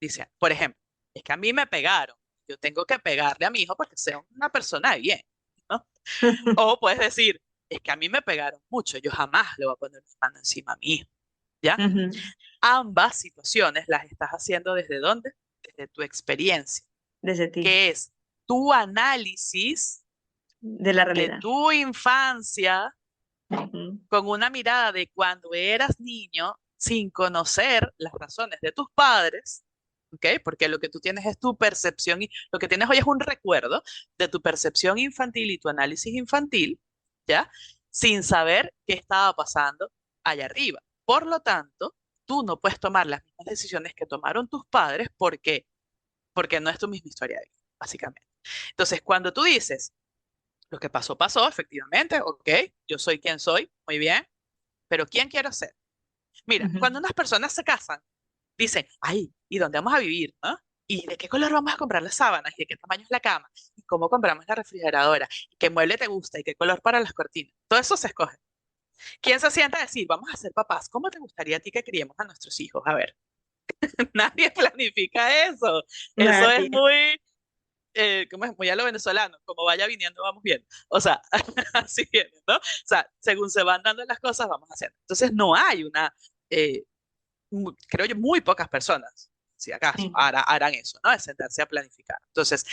dice, por ejemplo, es que a mí me pegaron, yo tengo que pegarle a mi hijo porque sea una persona de bien, ¿no? O puedes decir, es que a mí me pegaron mucho, yo jamás le voy a poner mi mano encima a mi hijo, ¿ya? ujú. Ambas situaciones las estás haciendo ¿desde dónde? Desde tu experiencia, Desde ti, que es tu análisis de la de realidad. tu infancia Ujú, con una mirada de cuando eras niño sin conocer las razones de tus padres, ¿ok? Porque lo que tú tienes es tu percepción y lo que tienes hoy es un recuerdo de tu percepción infantil y tu análisis infantil, ¿ya? Sin saber qué estaba pasando allá arriba. Por lo tanto, tú no puedes tomar las mismas decisiones que tomaron tus padres porque no es tu misma historia de vida, básicamente. Entonces, cuando tú dices, lo que pasó, pasó, efectivamente, ok, yo soy quien soy, muy bien, pero ¿quién quiero ser? Mira, ujú. cuando unas personas se casan, dicen, ay, ¿y dónde vamos a vivir? ¿No? ¿Y de qué color vamos a comprar las sábanas? ¿Y de qué tamaño es la cama? ¿Y cómo compramos la refrigeradora? ¿Y qué mueble te gusta? ¿Y qué color para las cortinas? Todo eso se escoge. ¿Quién se sienta a decir, vamos a ser papás? ¿Cómo te gustaría a ti que criemos a nuestros hijos? A ver, nadie planifica eso. Eso es Nadie. muy, ¿cómo es? Muy a lo venezolano, como vaya viniendo, vamos bien. O sea, así viene, ¿no? O sea, según se van dando las cosas, vamos haciendo. Entonces, no hay una, eh, creo yo, muy pocas personas, si acaso, Sí. harán eso, ¿no? Es sentarse a planificar. Entonces,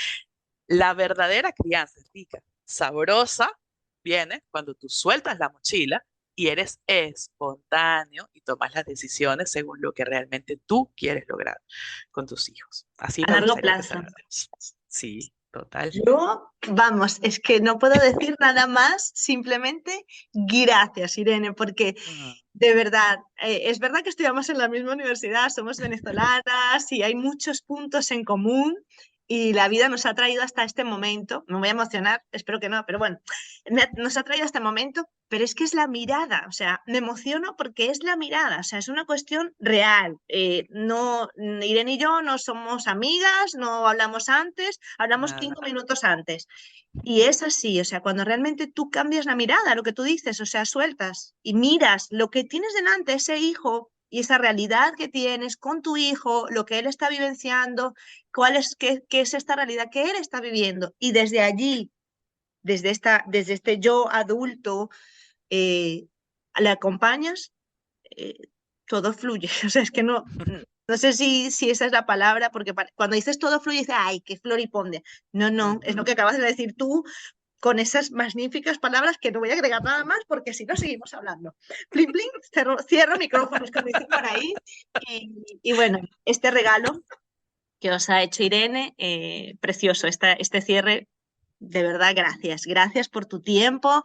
la verdadera crianza rica, sabrosa, viene cuando tú sueltas la mochila y eres espontáneo y tomas las decisiones según lo que realmente tú quieres lograr con tus hijos. Así A me largo gustaría que plazo. cerráramos. Sí, total. Yo, vamos, es que no puedo decir nada más, simplemente gracias, Irene, porque Mm, de verdad, es verdad que estudiamos en la misma universidad, somos venezolanas y hay muchos puntos en común y la vida nos ha traído hasta este momento. Me voy a emocionar, espero que no, pero bueno, nos ha traído hasta este momento pero es que es la mirada, o sea, me emociono porque es la mirada, o sea, es una cuestión real. No, Irene y yo no somos amigas, no hablamos antes, hablamos Nada. 5 minutos antes. Y es así, o sea, cuando realmente tú cambias la mirada, lo que tú dices, o sea, sueltas y miras lo que tienes delante, ese hijo y esa realidad que tienes con tu hijo, lo que él está vivenciando, qué es esta realidad que él está viviendo. Y desde allí, desde este yo adulto, eh, le acompañas, eh, todo fluye. O sea, es que no sé si esa es la palabra, porque cuando dices todo fluye, dices, ay, qué floripondia. No, es lo que acabas de decir tú con esas magníficas palabras que no voy a agregar nada más porque si no seguimos hablando. Plim, plim, cierro micrófonos, como dicen por ahí. Y bueno, este regalo que os ha hecho Irene, precioso, este cierre, de verdad, gracias. Gracias por tu tiempo.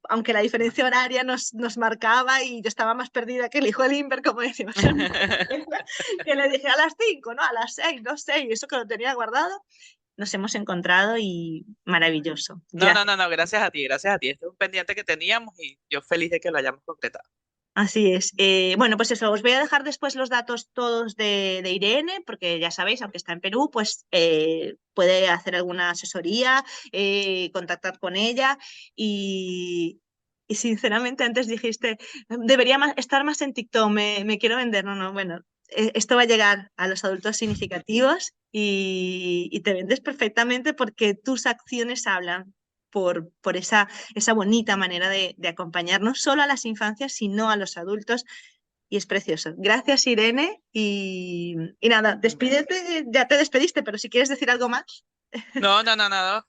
Aunque la diferencia horaria nos marcaba y yo estaba más perdida que el hijo del Inver, como decimos, que le dije a las 5, ¿no? A las 6, no sé, y eso que lo tenía guardado. Nos hemos encontrado y maravilloso. Gracias. No, gracias a ti, gracias a ti. Este es un pendiente que teníamos y yo feliz de que lo hayamos concretado. Así es. Bueno, pues eso, os voy a dejar después los datos todos de Irene, porque ya sabéis, aunque está en Perú, pues puede hacer alguna asesoría, contactar con ella y sinceramente antes dijiste, debería estar más en TikTok, me quiero vender. No, bueno, esto va a llegar a los adultos significativos y te vendes perfectamente porque tus acciones hablan por esa bonita manera de acompañar no solo a las infancias, sino a los adultos. Y es precioso. Gracias, Irene. Y nada, despídete, ya te despediste, pero si quieres decir algo más. No, nada.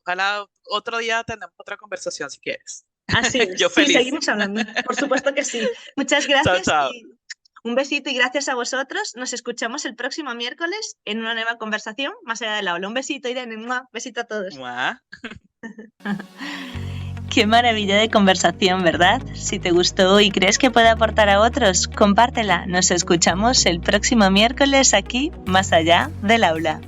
Ojalá otro día tengamos otra conversación si quieres. Así es. Yo Sí, feliz. seguimos hablando. Por supuesto que sí. Muchas gracias. Chao. Y un besito y gracias a vosotros. Nos escuchamos el próximo miércoles en una nueva conversación más allá del aula. Un besito, Irene. Besito a todos. Mua. Qué maravilla de conversación, ¿verdad? Si te gustó y crees que puede aportar a otros, compártela. Nos escuchamos el próximo miércoles aquí, más allá del aula.